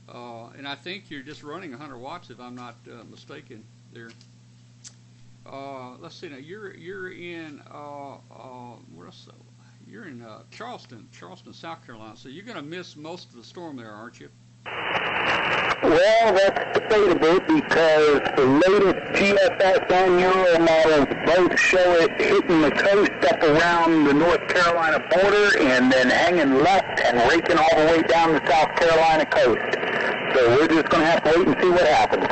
And I think you're just running 100 watts, if I'm not mistaken there. Let's see now. You're in you're in Charleston, South Carolina. So you're going to miss most of the storm there, aren't you? Well, that's debatable because the latest GFS and Euro models both show it hitting the coast up around the North Carolina border and then hanging left and raking all the way down the South Carolina coast. So we're just going to have to wait and see what happens.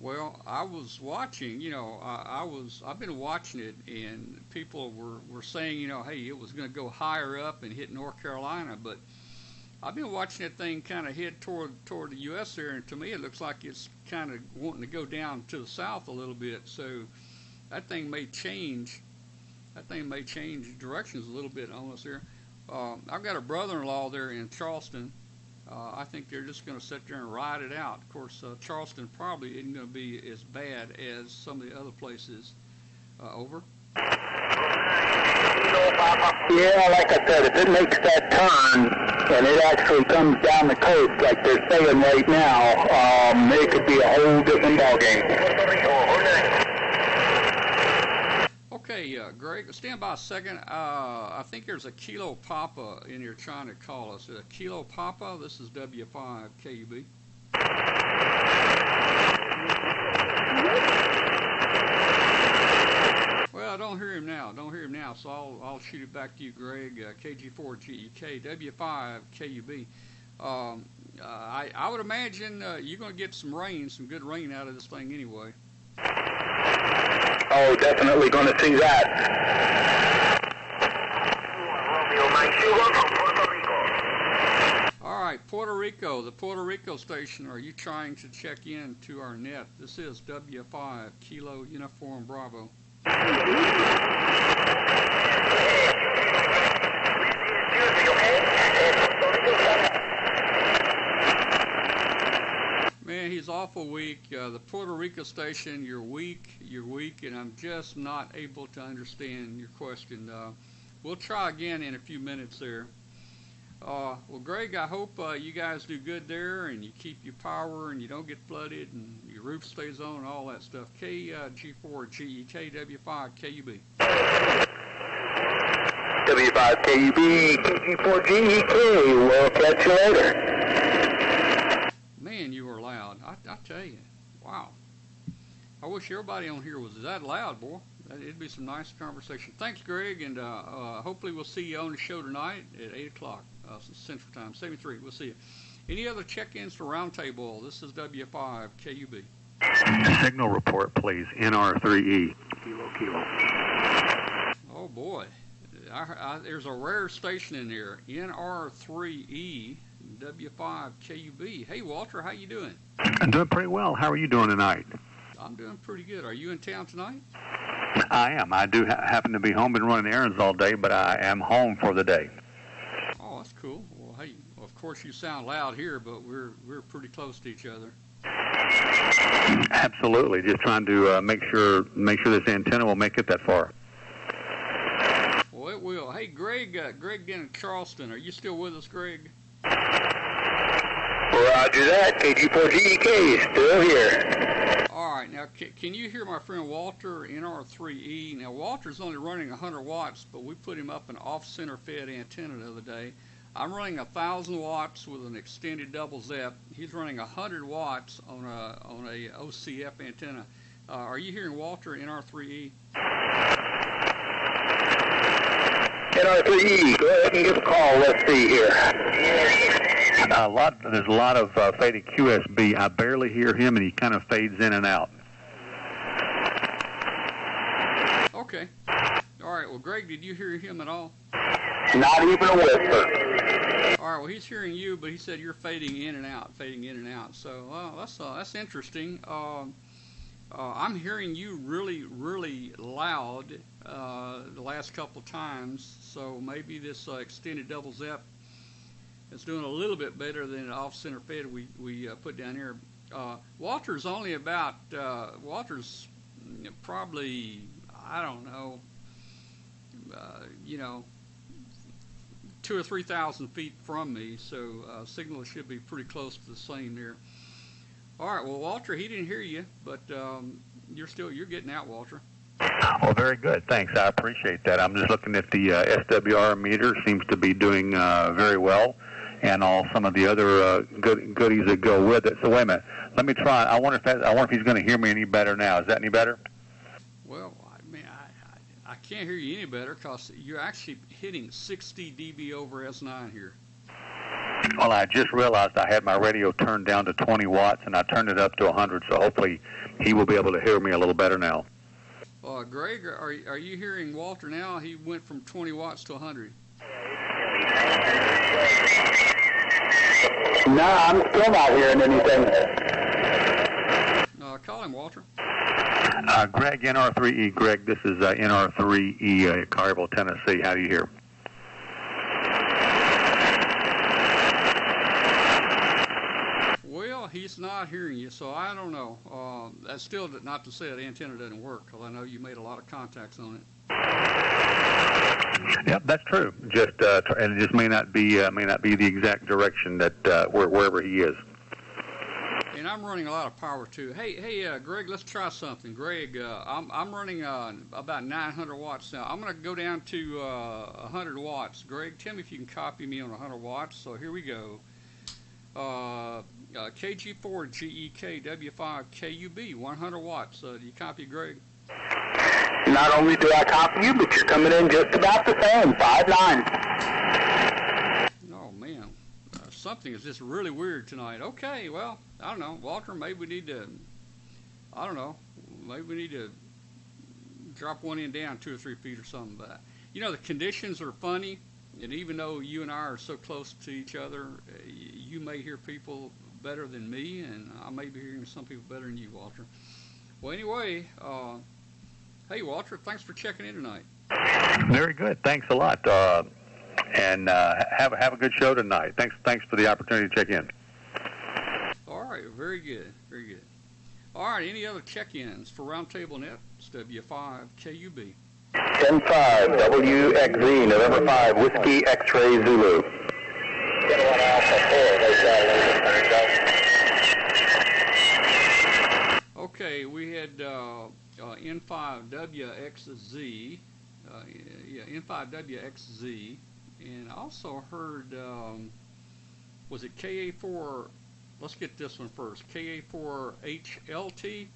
Well, I was watching, I've been watching it, and people were saying, hey, it was going to go higher up and hit North Carolina, but I've been watching that thing kind of head toward the U.S. there, and to me it looks like it's kind of wanting to go down to the south a little bit. So that thing may change. Directions a little bit on us here. I've got a brother-in-law there in Charleston. I think they're just going to sit there and ride it out. Of course, Charleston probably isn't going to be as bad as some of the other places. Over. Yeah, like I said, if it makes that turn and it actually comes down the coast like they're saying right now, it could be a whole different ballgame. Okay, Greg, stand by a second. I think there's a Kilo Papa in here trying to call us. Kilo Papa, this is W5KUB. Well, I don't hear him now. So I'll shoot it back to you, Greg. KG4GEK, W5KUB. I would imagine you're going to get some good rain out of this thing anyway. Oh, definitely going to see that. All right, Puerto Rico, the Puerto Rico station. Are you trying to check in to our net? This is W5 Kilo Uniform Bravo. Man, he's awful weak. The Puerto Rico station, you're weak, and I'm just not able to understand your question. We'll try again in a few minutes there. Well, Greg, I hope you guys do good there, and you keep your power, and you don't get flooded, and your roof stays on, and all that stuff. KG4GEK, W5KUB. W5KUB, KG4GEK. We'll catch you later. Man, you were loud. I tell you. Wow. I wish everybody on here was that loud, boy. It'd be some nice conversation. Thanks, Greg, and hopefully we'll see you on the show tonight at 8 o'clock Central Time, 73. We'll see you. Any other check-ins for Roundtable? This is W5 KUB. Signal report, please. NR3E. Kilo, kilo. Oh, boy. There's a rare station in there, NR3E, W5 KUB. Hey, Walter, how you doing? I'm doing pretty well. How are you doing tonight? I'm doing pretty good. Are you in town tonight? I am. I do happen to be home. Been running errands all day, but I am home for the day. Oh, that's cool. Well, hey, of course you sound loud here, but we're pretty close to each other. Absolutely. Just trying to make sure this antenna will make it that far. Well, it will. Hey, Greg down in Charleston, are you still with us, Greg? Roger that. KG4GEK still here. All right. Now, can you hear my friend Walter, NR3E? Now, Walter's only running 100 watts, but we put him up an off-center fed antenna the other day. I'm running 1,000 watts with an extended double ZEP. He's running 100 watts on a OCF antenna. Are you hearing Walter, NR3E? NR3E, go ahead and give a call. Let's see here. There's a lot of faded QSB. I barely hear him, and he kind of fades in and out. Okay. All right. Well, Greg, did you hear him at all? Not even a whisper. All right. Well, he's hearing you, but he said you're fading in and out. So that's interesting. I'm hearing you really, really loud the last couple of times. So maybe this extended double ZEP is doing a little bit better than an off-center fed we put down here. Walter's only about Walter's probably, I don't know, 2,000 or 3,000 feet from me, so signal should be pretty close to the same there. All right, well, Walter, he didn't hear you, but you're getting out, Walter. Well, very good. Thanks. I appreciate that. I'm just looking at the SWR meter. Seems to be doing very well, and some of the other goodies that go with it. So wait a minute. Let me try. I wonder if he's going to hear me any better now. Is that any better? Well, I mean, I can't hear you any better because you're actually hitting 60 dB over S9 here. Well, I just realized I had my radio turned down to 20 watts, and I turned it up to 100, so hopefully he will be able to hear me a little better now. Greg, are you hearing Walter now? He went from 20 watts to 100. No, I'm still not hearing anything. Call him, Walter. Greg, NR3E. Greg, this is NR3E, Collierville, Tennessee. How do you hear? Well, he's not hearing you, so I don't know. That's still not to say the antenna doesn't work, because I know you made a lot of contacts on it. Yep, that's true. And it just may not be the exact direction that wherever he is. And I'm running a lot of power too. Hey, Greg, let's try something. Greg, I'm running about 900 watts now. I'm going to go down to 100 watts. Greg, tell me if you can copy me on 100 watts. So here we go. KG4GEK W5 KUB 100 watts. Do you copy, Greg? Not only do I copy you, but you're coming in just about the same, 5'9". Oh man, something is just really weird tonight. Okay, well, I don't know, Walter. Maybe we need to. I don't know. Maybe we need to drop one in down 2 or 3 feet or something. But the conditions are funny, and even though you and I are so close to each other, you may hear people better than me, and I may be hearing some people better than you, Walter. Well, anyway, hey, Walter, thanks for checking in tonight. Very good. Thanks a lot, and have a good show tonight. Thanks for the opportunity to check in. All right, very good, very good. All right, any other check-ins for Roundtable Net? It's W5 KUB. 10-5 WXZ, November 5, Whiskey X-Ray Zulu. Okay, we had N5WXZ, N5WXZ, and I also heard, was it KA4, let's get this one first, KA4HLT?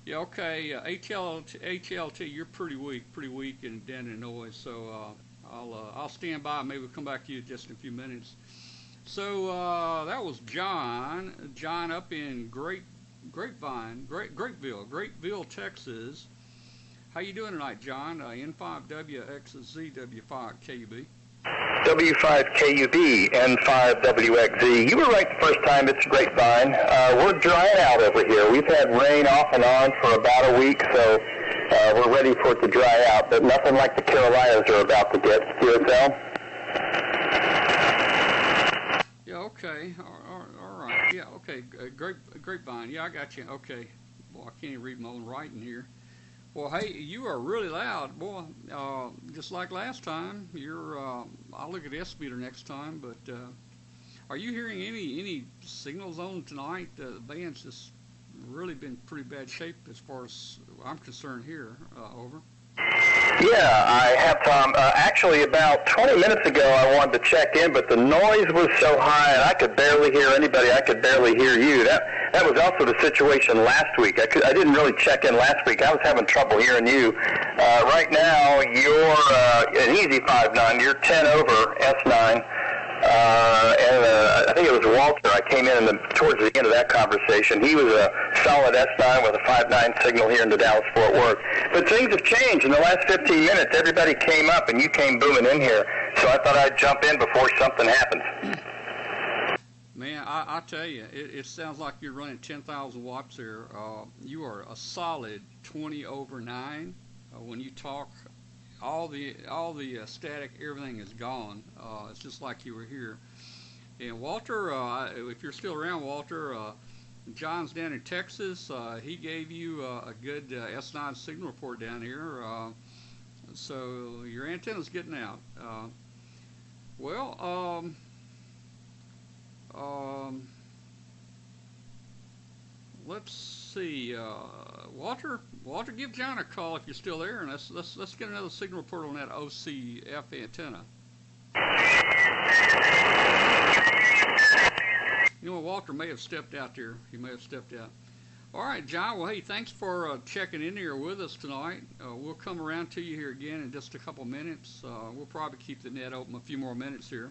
Yeah, okay. HLT, you're pretty weak in Denton noise. So I'll stand by. Maybe we'll come back to you just in a few minutes. So that was John up in Grapeville, Texas. How you doing tonight, John? N5WXZW5KUB. W5KUB, N5WXZ. You were right the first time. It's Grapevine. We're drying out over here. We've had rain off and on for about a week, so we're ready for it to dry out, but nothing like the Carolinas are about to get. QSL? Yeah, okay. All right. Yeah, okay. Grapevine. Yeah, I got you. Okay. Boy, I can't even read my own writing here. Well, hey, you are really loud, boy. Just like last time. I'll look at the S meter next time. But are you hearing any signals on tonight? The band's just really been pretty bad shape as far as I'm concerned here. Over. Yeah, I have, Tom. Actually, about 20 minutes ago, I wanted to check in, but the noise was so high, and I could barely hear anybody. I could barely hear you. That was also the situation last week. I didn't really check in last week. I was having trouble hearing you. Right now, you're an easy 5.9. You're 10 over S9. I think it was Walter. I came in towards the end of that conversation. He was a solid S9 with a 5.9 signal here in the Dallas-Fort Worth. But things have changed. In the last 15 minutes, everybody came up, and you came booming in here. So I thought I'd jump in before something happens. Man, I tell you, it sounds like you're running 10,000 watts there. You are a solid 20 over 9. When you talk, all the static, everything is gone. It's just like you were here. And Walter, if you're still around, Walter, John's down in Texas. He gave you a good S9 signal report down here. So your antenna's getting out. Let's see. Walter, give John a call if you're still there, and let's get another signal report on that OCF antenna. You know, Walter may have stepped out there. He may have stepped out. All right, John. Well, hey, thanks for checking in here with us tonight. We'll come around to you here again in just a couple minutes. We'll probably keep the net open a few more minutes here.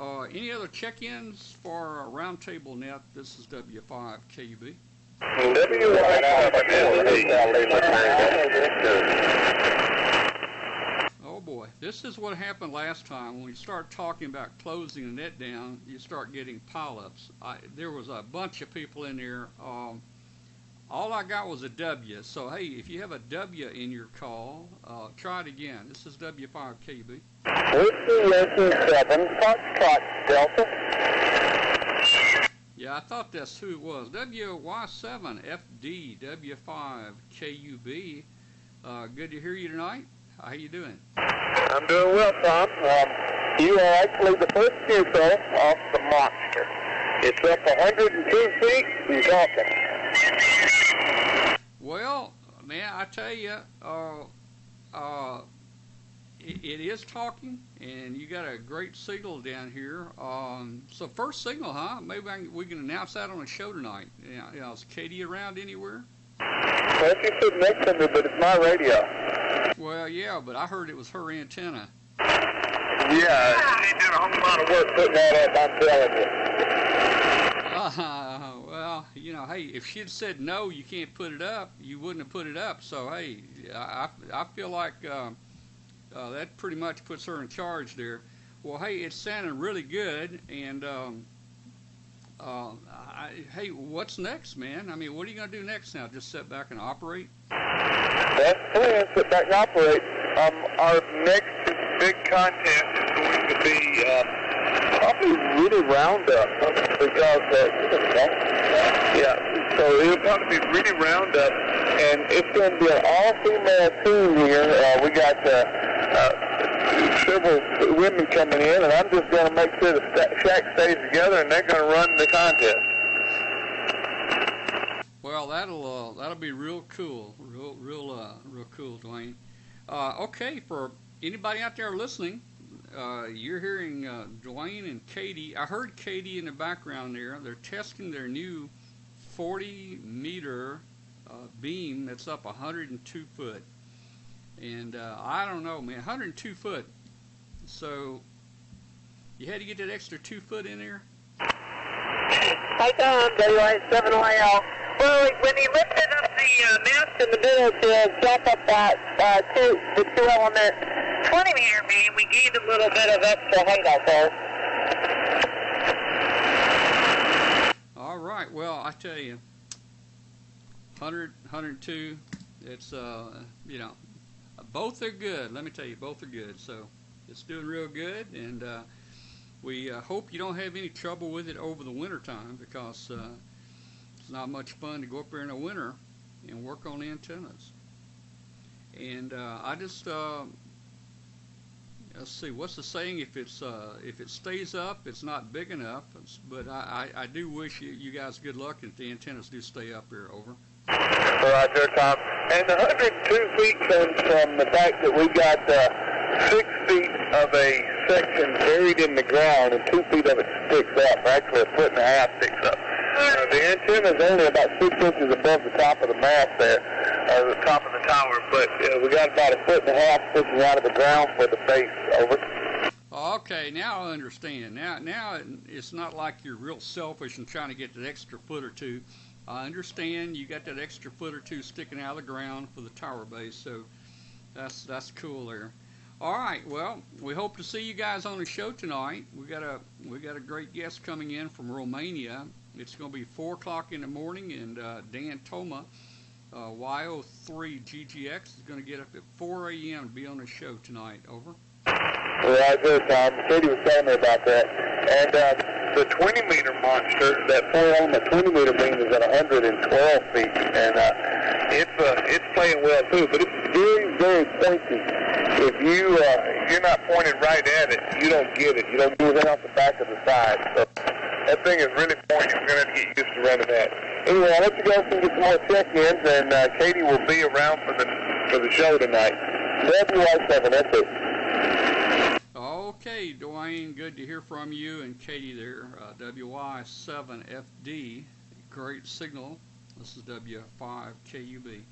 Any other check-ins for Roundtable Net? This is W5KUB. Oh boy, this is what happened last time. When we start talking about closing the net down, you start getting pileups. There was a bunch of people in there. All I got was a W. So hey, if you have a W in your call, try it again. This is W5KUB. Whiskey Yankee 7, Foxtrot Delta. Yeah, I thought that's who it was. WY7FD, W5KUB. Good to hear you tonight. How you doing? I'm doing well, Tom. You are actually the first QSL off the monster. It's up 102 feet and talking. Well, man, I tell you, it is talking, and you got a great signal down here. So first signal, huh? Maybe we can announce that on the show tonight. Is Katie around anywhere? Well, she said next to me, but it's my radio. Well, yeah, but I heard it was her antenna. Yeah, she did a whole lot of work putting that up, I'm telling you. Well, you know, hey, if she'd said no, you can't put it up, you wouldn't have put it up. So, hey, I feel like that pretty much puts her in charge there. Well, hey, it's sounding really good, and hey, what's next, man? I mean, what are you going to do next now? Just sit back and operate? That's the plan, sit back and operate. Our next big contest is going to be probably really Roundup, because, yeah, so it'll probably be really Roundup, and it's going to be an all-female team here. We got several women coming in, and I'm just going to make sure the shack stays together, and they're going to run the contest. Well, that'll be real cool, real cool, Dwayne. Okay, for anybody out there listening, you're hearing Dwayne and Katie. I heard Katie in the background there. They're testing their new 40-meter beam that's up 102 foot. And I don't know, man, 102 foot. So you had to get that extra 2 foot in there? Hi, Tom, WI7YL. Well, when he lifted up the mast in the middle to drop up that the two-element 20-meter beam, we gained a little bit of extra height out there. All right, well, I tell you, 100, 102, it's, you know, both are good. Let me tell you, both are good. So it's doing real good, and we hope you don't have any trouble with it over the winter time, because it's not much fun to go up there in the winter and work on the antennas. And I just let's see, what's the saying? If it stays up, it's not big enough. But I do wish you guys good luck if the antennas do stay up here. Over. Roger, Tom. And the 102 feet comes from the fact that we got 6 feet of a section buried in the ground and 2 feet of it sticks up. Actually, a foot and a half sticks up. The antenna is only about 6 inches above the top of the mast there, the top of the tower, but we got about a foot and a half sticking out of the ground for the base. Over. Okay, now I understand. Now it's not like you're real selfish and trying to get that extra foot or two. I understand you got that extra foot or two sticking out of the ground for the tower base, so that's cool there. All right, well, we hope to see you guys on the show tonight. We got a great guest coming in from Romania. It's going to be 4 o'clock in the morning, and Dan Toma, YO3GGX, is going to get up at 4 a.m. to be on the show tonight. Over. Roger, Tom. Katie was telling me about that. And the 20-meter monster, that 4-element 20-meter beam is at 112 feet, and it's playing well too. But it's very, very pointy. If you're not pointed right at it, you don't get it. You don't move it off the back of the side. So that thing is really pointy. We're going to have to get used to running that. Anyway, I'll let you guys get some more check-ins, and Katie will be around for the show tonight. WI7, that's it. Okay, Dwayne, good to hear from you, and Katie there, WI7FD, great signal. This is W5KUB.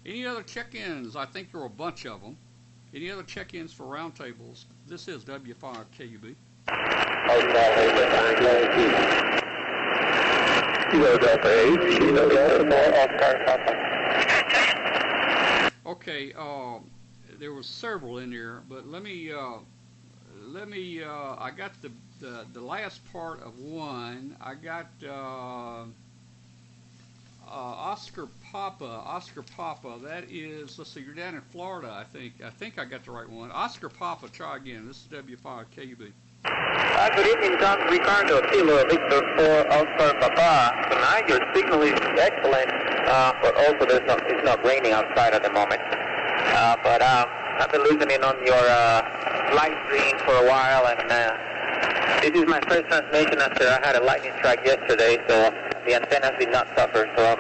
Any other check-ins? I think there were a bunch of them. Any other check-ins for roundtables? This is W5KUB. Okay, there were several in there, but let me I got the last part of one. I got Oscar Papa, that is, let's see, you're down in Florida, I think I got the right one. Oscar Papa, try again. This is W5KUB. Good evening, Tom. Ricardo, Kilo, Victor 4, Oscar Papa. Tonight your signal is excellent, but also it's not raining outside at the moment. But I've been listening on your live stream for a while, and this is my first transmission after I had a lightning strike yesterday, so the antennas did not suffer, so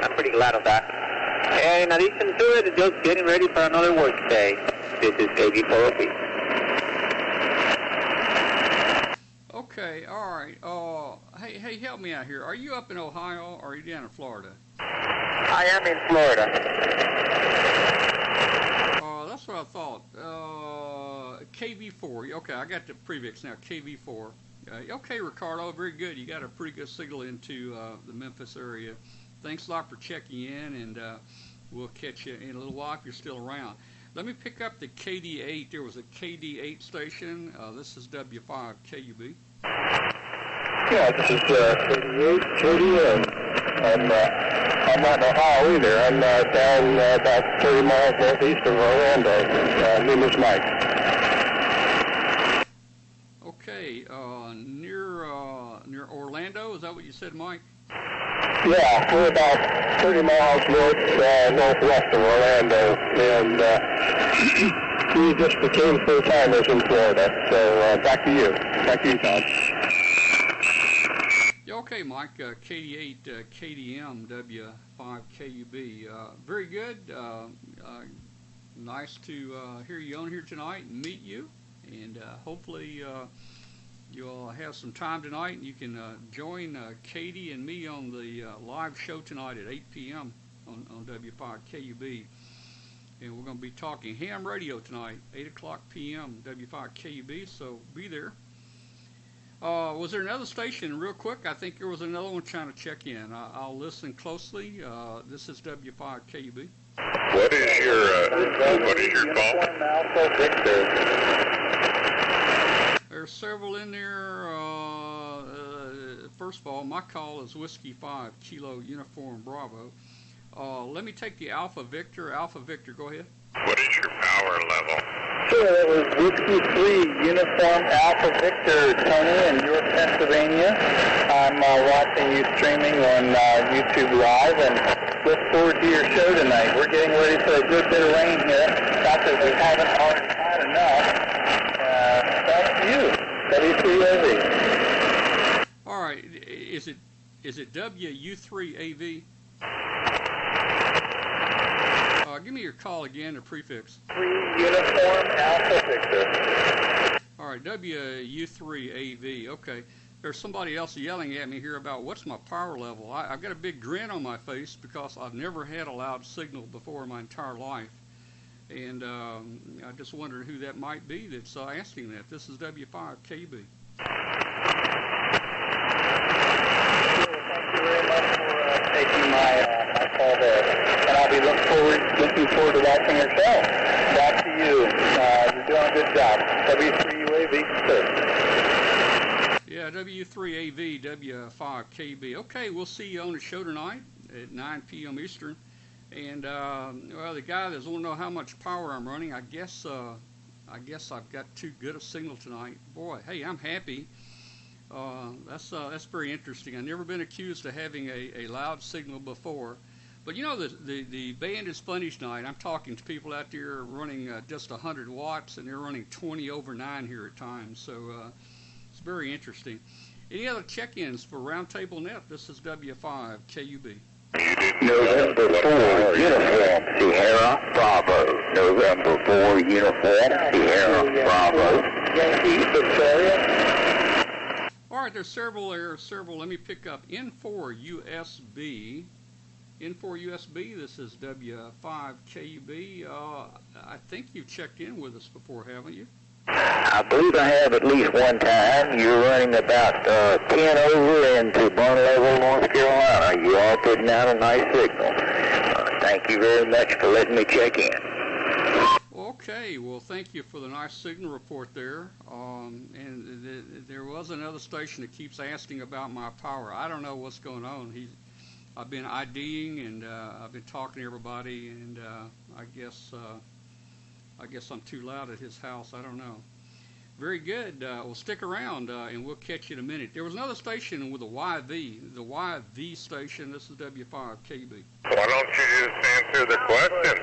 I'm pretty glad of that. And in addition to it, just getting ready for another work day. This is KB4OP. Okay, all right. Hey, help me out here. Are you up in Ohio, or are you down in Florida? I am in Florida. That's what I thought. KV4. Okay, I got the prefix now. KV4. Okay, Ricardo, very good. You got a pretty good signal into the Memphis area. Thanks a lot for checking in, and we'll catch you in a little while if you're still around. Let me pick up the KD8. There was a KD8 station. This is W5KUB. Yeah, this is KD8, KDM. I'm not in Ohio either. I'm down about 30 miles northeast of Orlando. Name is Mike. Okay, near Orlando, is that what you said, Mike? Yeah, we're about 30 miles northwest of Orlando, and we just became full-timers in Florida. So back to you. Back to you, Tom. Yeah, okay, Mike, KD8, KDM, W5KUB. Very good. Nice to hear you on here tonight and meet you. And hopefully you'll have some time tonight, and you can join Katie and me on the live show tonight at 8 p.m. on W5KUB. And we're going to be talking ham radio tonight, 8 o'clock p.m., W5KUB, so be there. Was there another station, real quick? I think there was another one trying to check in. I'll listen closely. This is W5KUB. What is your call? There's several in there. First of all, my call is Whiskey 5, Kilo Uniform Bravo. Let me take the Alpha Victor. Alpha Victor, go ahead. What is your power level? Sure, that was Whiskey 3, Uniform Alpha Victor, Tony in York, Pennsylvania. I'm watching you streaming on YouTube Live and look forward to your show tonight. We're getting ready for a good bit of rain here. Not that we haven't already had enough. Back to you, W3AV. All right, is it WU3AV? Give me your call again, the prefix. 3 Uniform Alpha Victor. All right, WU3AV. Okay. There's somebody else yelling at me here about what's my power level. I've got a big grin on my face because I've never had a loud signal before in my entire life. And I just wondered who that might be that's asking that. This is W5KUB. Thank you very much for taking my call there. And I'll be looking forward to watching your show. Back to you. You're doing a good job. W3UAV, sir. Yeah, W3AV, W5KB. Okay, we'll see you on the show tonight at 9 p.m. Eastern. And, well, the guy that doesn't want to know how much power I'm running, I guess I've got too good a signal tonight. Boy, hey, I'm happy. That's very interesting. I've never been accused of having a loud signal before. But you know, the band is funny tonight. I'm talking to people out there running just 100 watts, and they're running 20 over 9 here at times. So it's very interesting. Any other check-ins for Roundtable Net? This is W5KUB. November 4, Uniform Sierra Bravo. November 4, Uniform Sierra Bravo. Yankee Victoria. All right, there's several. Let me pick up N4 USB. N4 USB, this is W5KUB. I think you've checked in with us before, haven't you? I believe I have at least one time. You're running about 10 over into Bun Level, North Carolina. You are putting out a nice signal. Thank you very much for letting me check in. Okay, well, thank you for the nice signal report there. And there was another station that keeps asking about my power. I don't know what's going on. I've been IDing and I've been talking to everybody, and I guess I'm too loud at his house. I don't know. Very good. Well, stick around and we'll catch you in a minute. There was another station with a YV, the YV station. This is W5KB. Why don't you just answer the question?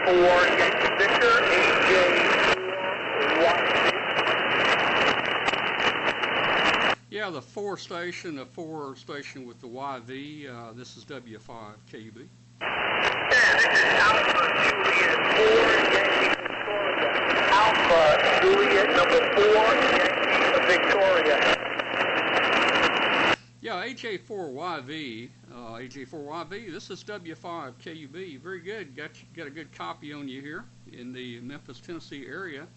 For Yankee Victor, Yeah, the 4 station with the YV. This is W5KUB. Yeah, this is Alpha Juliet 4 Yankee Victoria. Alpha Juliet number 4 Yankee Victoria. Yeah, AJ4YV. AJ4YV. This is W5KUB. Very good. Got a good copy on you here in the Memphis, Tennessee area.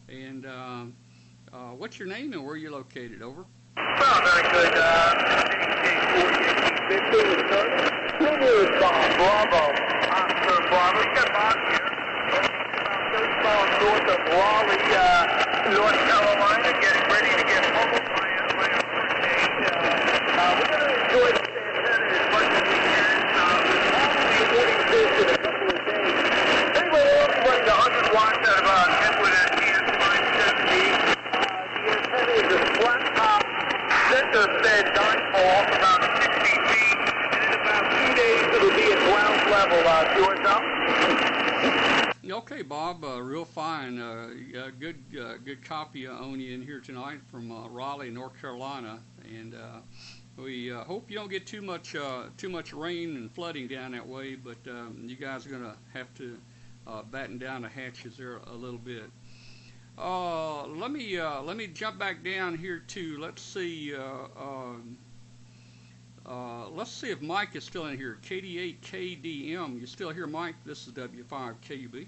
And what's your name and where are you located? Over. Well, very good. AJ4 Yankee Victor. Bravo. Oscar Bravo. You got Bob here. About 30 miles north of Raleigh, North Carolina, getting ready to get pummeled by a hurricane. We're going to enjoy this antenna as much as we can. We'll probably avoiding this in a couple of days. Anyway, we're only running 100 watts out of Edward at TS570. The antenna is a flat top, center-fed dipole off about 60 feet. And in about 2 days, it'll be at ground level. Yours up? Okay, Bob, real fine. Good copy on you in here tonight from Raleigh, North Carolina, and we hope you don't get too much rain and flooding down that way. But you guys are going to have to batten down the hatches there a little bit. Let me jump back down here to, let's see if Mike is still in here. KD8KDM, you still here, Mike? This is W5KUB.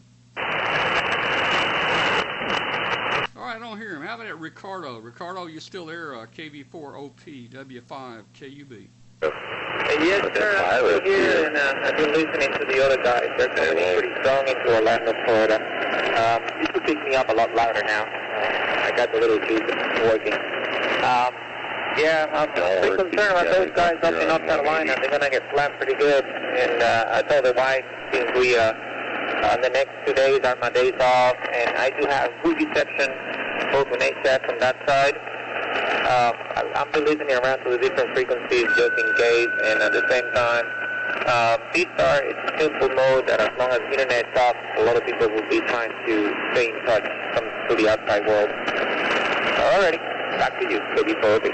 All right, I don't hear him. How about Ricardo? Ricardo, you still there? KV4OP, W5KUB. Yes, sir. I'm still here, and I've been listening to the other guys. They're coming pretty strong into Orlando, Florida. You could pick me up a lot louder now. I got the little juice working. Yeah, I'm pretty concerned about those guys up in North Carolina. They're going to get slammed pretty good. And I told the wife, since we, the next 2 days are my days off, and I do have good reception, both on HF from that side. I'm listening around to the different frequencies just in case, and at the same time, P-Star is a simple mode that as long as the internet talks, a lot of people will be trying to stay in touch to the outside world. Alrighty, back to you, KD4OP.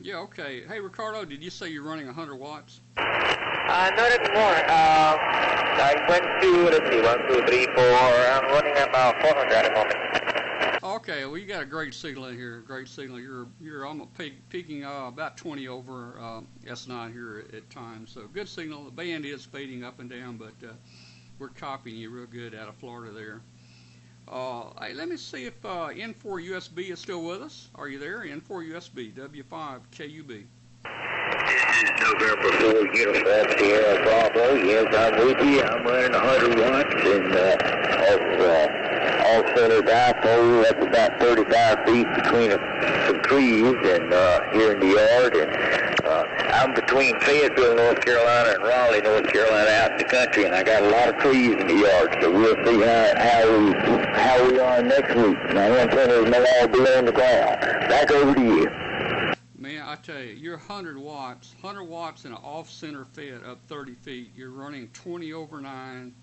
Yeah, okay. Hey, Ricardo, did you say you're running 100 watts? Not anymore. I went to, let's see, 1, 2, 3, 4. I'm running about 400 at the moment. Okay, well, you got a great signal in here. Great signal. You're almost peaking about 20 over S9 here at times. So good signal. The band is fading up and down, but we're copying you real good out of Florida there. Hey, let me see if N4USB is still with us. Are you there? N4USB, W5KUB. This is November 4 Uniform Sierra Bravo. Yes, I'm with you. I'm running 100 watts and all-center dipole. That's about 35 feet between some trees and here in the yard. And I'm between Fayetteville, North Carolina, and Raleigh, North Carolina, out in the country, and I got a lot of trees in the yard. So we'll see how we are next week. My antennas may all be on the ground. Back over to you. Man, I tell you, you're 100 watts in an off-center fed up 30 feet. You're running 20 over 9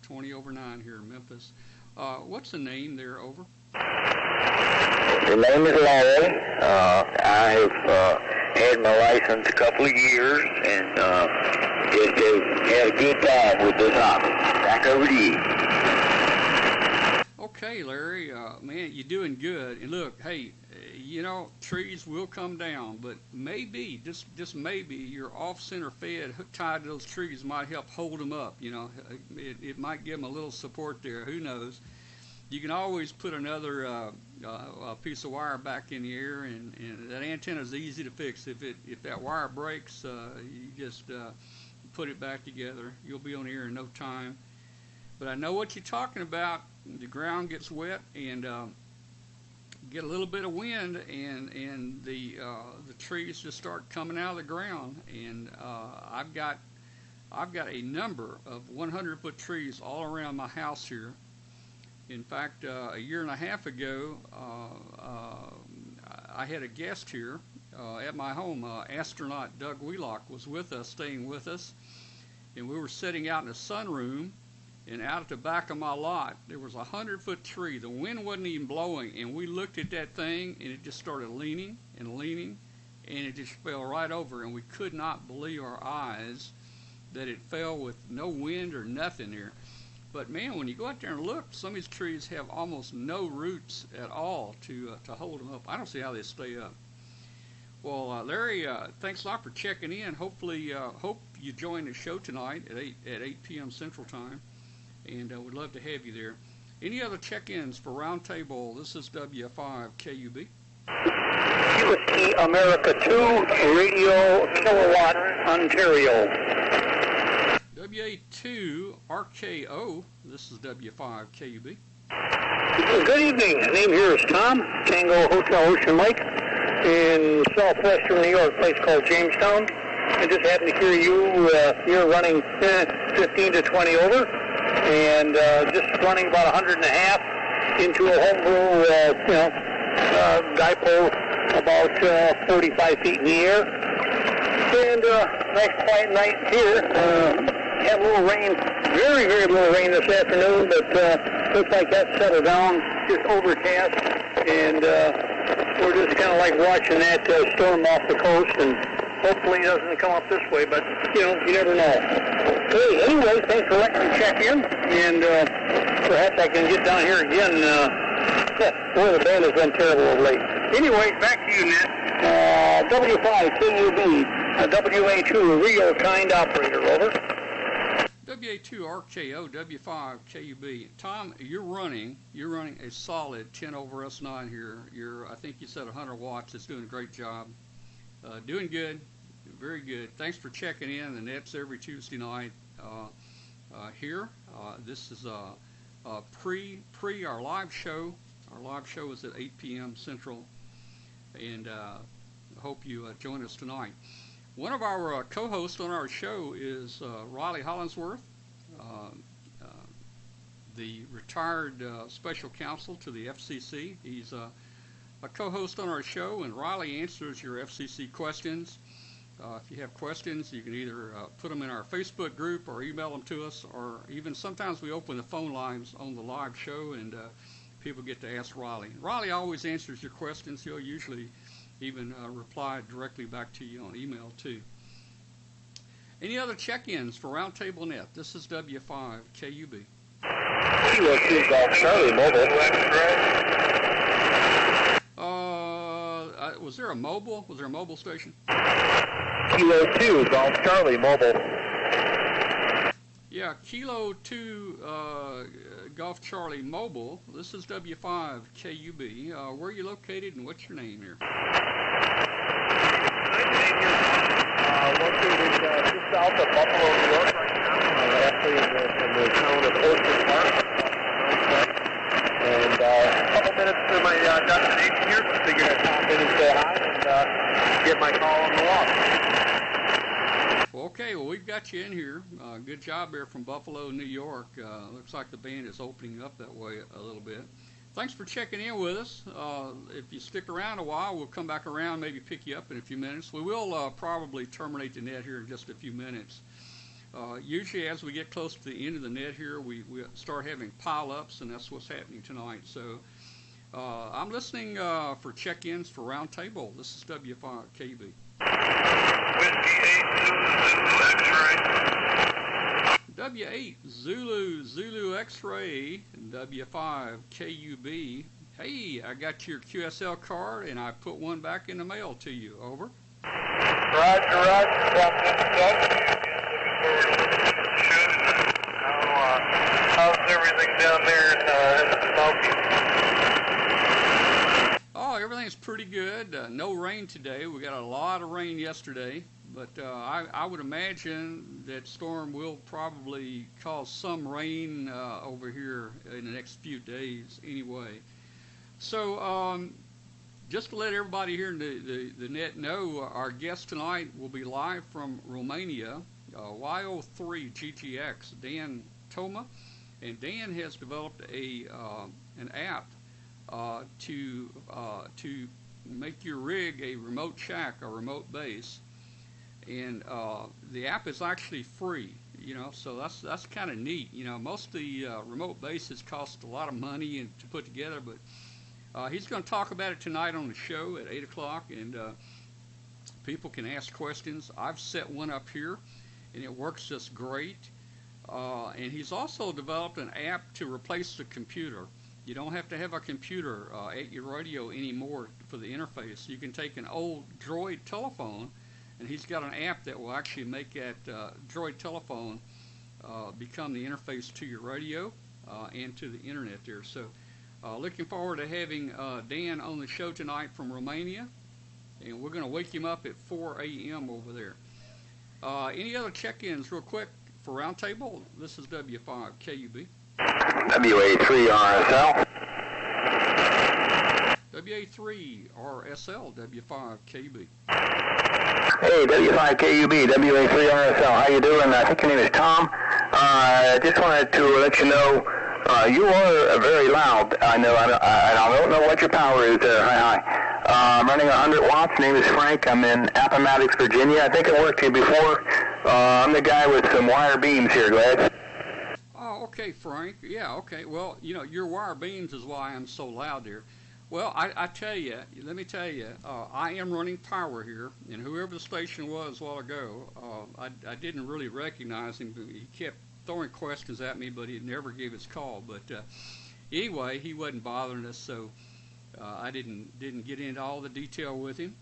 here in Memphis. What's the name there, over? The name is Larry. I have had my license a couple of years and just had a good time with this hobby. Back over to you. Okay, Larry, man, you're doing good. And look, hey, you know, trees will come down, but maybe, just maybe, your off-center fed tied to those trees might help hold them up. You know, it might give them a little support there. Who knows? You can always put another piece of wire back in the air, and that antenna is easy to fix. If that wire breaks, you just put it back together. You'll be on the air in no time. But I know what you're talking about. The ground gets wet and get a little bit of wind, and the trees just start coming out of the ground. And I've got a number of 100-foot trees all around my house here. In fact, a year and a half ago, I had a guest here at my home. Astronaut Doug Wheelock was with us, staying with us, and we were sitting out in the sunroom. And out at the back of my lot, there was a 100-foot tree. The wind wasn't even blowing, and we looked at that thing, and it just started leaning and leaning, and it just fell right over. And we could not believe our eyes that it fell with no wind or nothing there. But man, when you go out there and look, some of these trees have almost no roots at all to hold them up. I don't see how they stay up. Well, Larry, thanks a lot for checking in. Hopefully, hope you join the show tonight at 8 p.m. Central Time. And we'd love to have you there. Any other check-ins for Roundtable? This is W5KUB. UST America 2, Radio Kilowatt, Ontario. WA2 RKO. This is W5KUB. Good evening. The name here is Tom, Tango Hotel Ocean Lake, in southwestern New York, a place called Jamestown. I just happened to hear you're running 15 to 20 over. And just running about 100.5 into a homebrew, dipole about 45 feet in the air. And nice quiet night here. Had a little rain, very, very little rain this afternoon, but looks like that settled down, just overcast. And we're just kind of like watching that storm off the coast, and hopefully it doesn't come up this way, but, you never know. Hey, anyway, thanks for letting me check in, and perhaps I can get down here again Boy, the band has been terrible of late. Anyway, back to you, Ned. W5 KUB, WA2 Rio kind operator, over. WA2 RKO, W5 KUB. Tom, you're running a solid 10 over S9 here. I think you said 100 watts. It's doing a great job. Doing good, very good. Thanks for checking in. The net's every Tuesday night here. This is pre our live show. Our live show is at 8 p.m. Central, and I hope you join us tonight. One of our co-hosts on our show is Riley Hollingsworth, the retired special counsel to the FCC. He's a co-host on our show, and Riley answers your FCC questions. If you have questions, you can either put them in our Facebook group or email them to us, or even sometimes we open the phone lines on the live show, and people get to ask Riley. Riley always answers your questions. He'll usually even reply directly back to you on email too. Any other check-ins for Roundtable Net? This is W5 KUB. Kilo 2 Golf Charlie mobile. Was there a mobile? Was there a mobile station? Kilo 2 Golf Charlie mobile. Yeah, Kilo 2 Golf Charlie mobile. This is W5 KUB. Where are you located and what's your name here? Located just south of Buffalo, New York right now. Actually in the town of Ocean Park. And a couple minutes to my destination here, so I figured I'd pop in and say hi and get my call on the walk. Okay, well, we've got you in here. Good job there from Buffalo, New York. Looks like the band is opening up that way a little bit. Thanks for checking in with us. If you stick around a while, we'll come back around, maybe pick you up in a few minutes. We will probably terminate the net here in just a few minutes. Usually as we get close to the end of the net here, we start having pile-ups, and that's what's happening tonight. So I'm listening for check-ins for Roundtable. This is W5 KUB. Whiskey 8 W8 Zulu X-Ray, W5 KUB. Hey, I got your QSL card and I put one back in the mail to you. Over. Roger. How's everything down there in the Smokies? Oh, everything's pretty good. No rain today. We got a lot of rain yesterday. But I would imagine that storm will probably cause some rain over here in the next few days anyway. So just to let everybody here in the net know, our guest tonight will be live from Romania, Y03 GTX, Dan Toma. And Dan has developed an app to make your rig a remote shack, a remote base. And the app is actually free, so that's kind of neat. Most of the remote bases cost a lot of money to put together, but he's going to talk about it tonight on the show at 8 o'clock, and people can ask questions. I've set one up here, and it works just great. And he's also developed an app to replace the computer. You don't have to have a computer at your radio anymore for the interface. You can take an old Droid telephone, and he's got an app that will actually make that Droid telephone become the interface to your radio and to the internet there. So looking forward to having Dan on the show tonight from Romania, and we're going to wake him up at 4 a.m. over there. Any other check-ins real quick for Roundtable? This is W5 KUB. WA3 RSL. WA3 RSL, W5 KUB. Hey, W5KUB, WA3 RSL, how you doing? I think your name is Tom. I just wanted to let you know, you are very loud. I don't know what your power is there. Hi. I'm running 100 watts. Name is Frank. I'm in Appomattox, Virginia. I think I worked here before. I'm the guy with some wire beams here. Go ahead. Oh, okay, Frank. Yeah, okay. Well, your wire beams is why I'm so loud there. Well, let me tell you, I am running power here, and whoever the station was a while ago, I didn't really recognize him. He kept throwing questions at me, but he never gave his call. But anyway, he wasn't bothering us, so I didn't get into all the detail with him.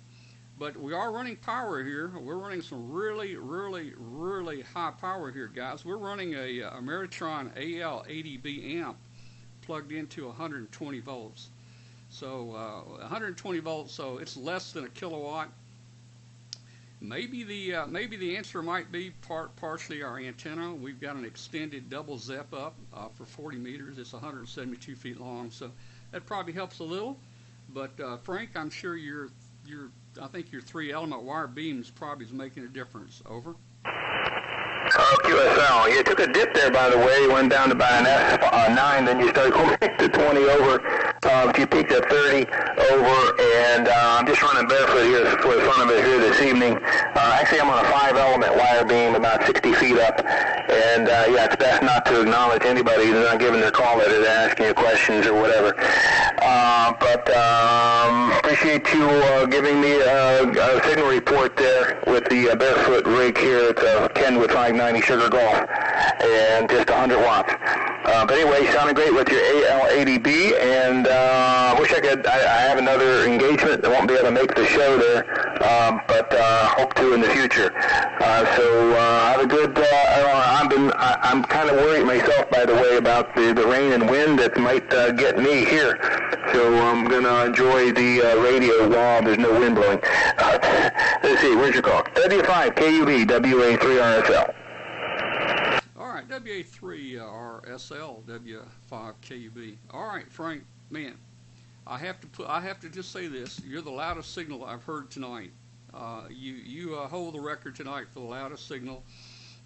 But we are running power here. We're running some really, really, really high power here, guys. We're running a Ameritron AL80B amp plugged into 120 volts. So 120 volts, so it's less than a kilowatt. Maybe the answer might be partially our antenna. We've got an extended double ZEP up for 40 meters. It's 172 feet long, so that probably helps a little. But Frank, I'm sure I think your 3-element wire beams probably is making a difference. Over. QSL. You took a dip there, by the way. You went down to about an F9, then you started going back to 20 over. But you peaked at 30 over, and I'm just running barefoot here for the fun of it here this evening. Actually, I'm on a 5-element wire beam about 60 feet up, and yeah, it's best not to acknowledge anybody who's not giving their call letter, they're asking you questions or whatever. But appreciate you giving me a signal report there with the barefoot rig here. It's a Kenwood 590 Sugar Golf, and just 100 watts. But anyway, you sounded great with your AL80B, and I wish I could. I have another engagement. I won't be able to make the show there, but hope to in the future. So have a good. I'm kind of worried myself, by the way, about the rain and wind that might get me here. So I'm going to enjoy the radio while there's no wind blowing. Let's see, where's your call? W5 KUB WA3RSL. All right, WA3RSL W5 KUB. All right, Frank, man, I have to just say this. You're the loudest signal I've heard tonight. You hold the record tonight for the loudest signal.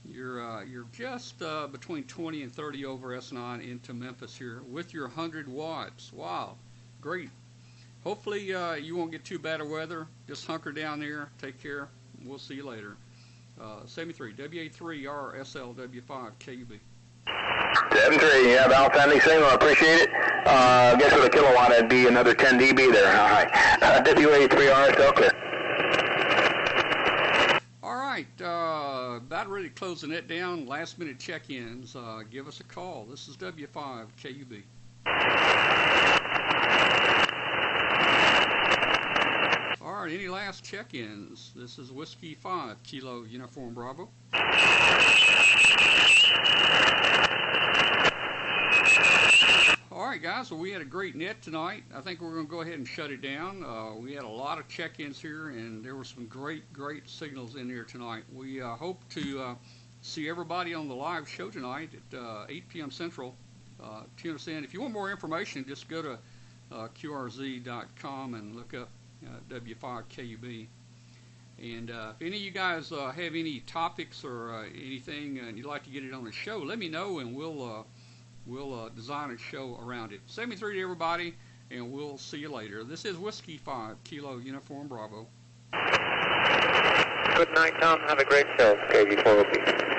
You're just between 20 and 30 over S9 into Memphis here with your 100 watts. Wow, great. Hopefully you won't get too bad of weather. Just hunker down there. Take care. We'll see you later. 73 WA3RSL W5 KUB. 73, yeah, outstanding signal. I appreciate it. I guess with a kilowatt, it'd be another 10 dB there. All right. WA3RSL clear. All right, about ready to closing it down. Last minute check-ins. Give us a call. This is W5 KUB. All right, any last check-ins? This is Whiskey 5 Kilo Uniform Bravo. All right, guys, well, we had a great net tonight. I think we're going to go ahead and shut it down. We had a lot of check-ins here, and there were some great signals in here tonight. We hope to see everybody on the live show tonight at 8 p.m. Central. Tune us in. If you want more information, just go to QRZ.com and look up W5KUB. And if any of you guys have any topics or anything and you'd like to get it on the show, let me know, and we'll design a show around it. 73 to everybody, and we'll see you later. This is Whiskey 5 Kilo Uniform Bravo. Good night, Tom. Have a great show. KV4OP.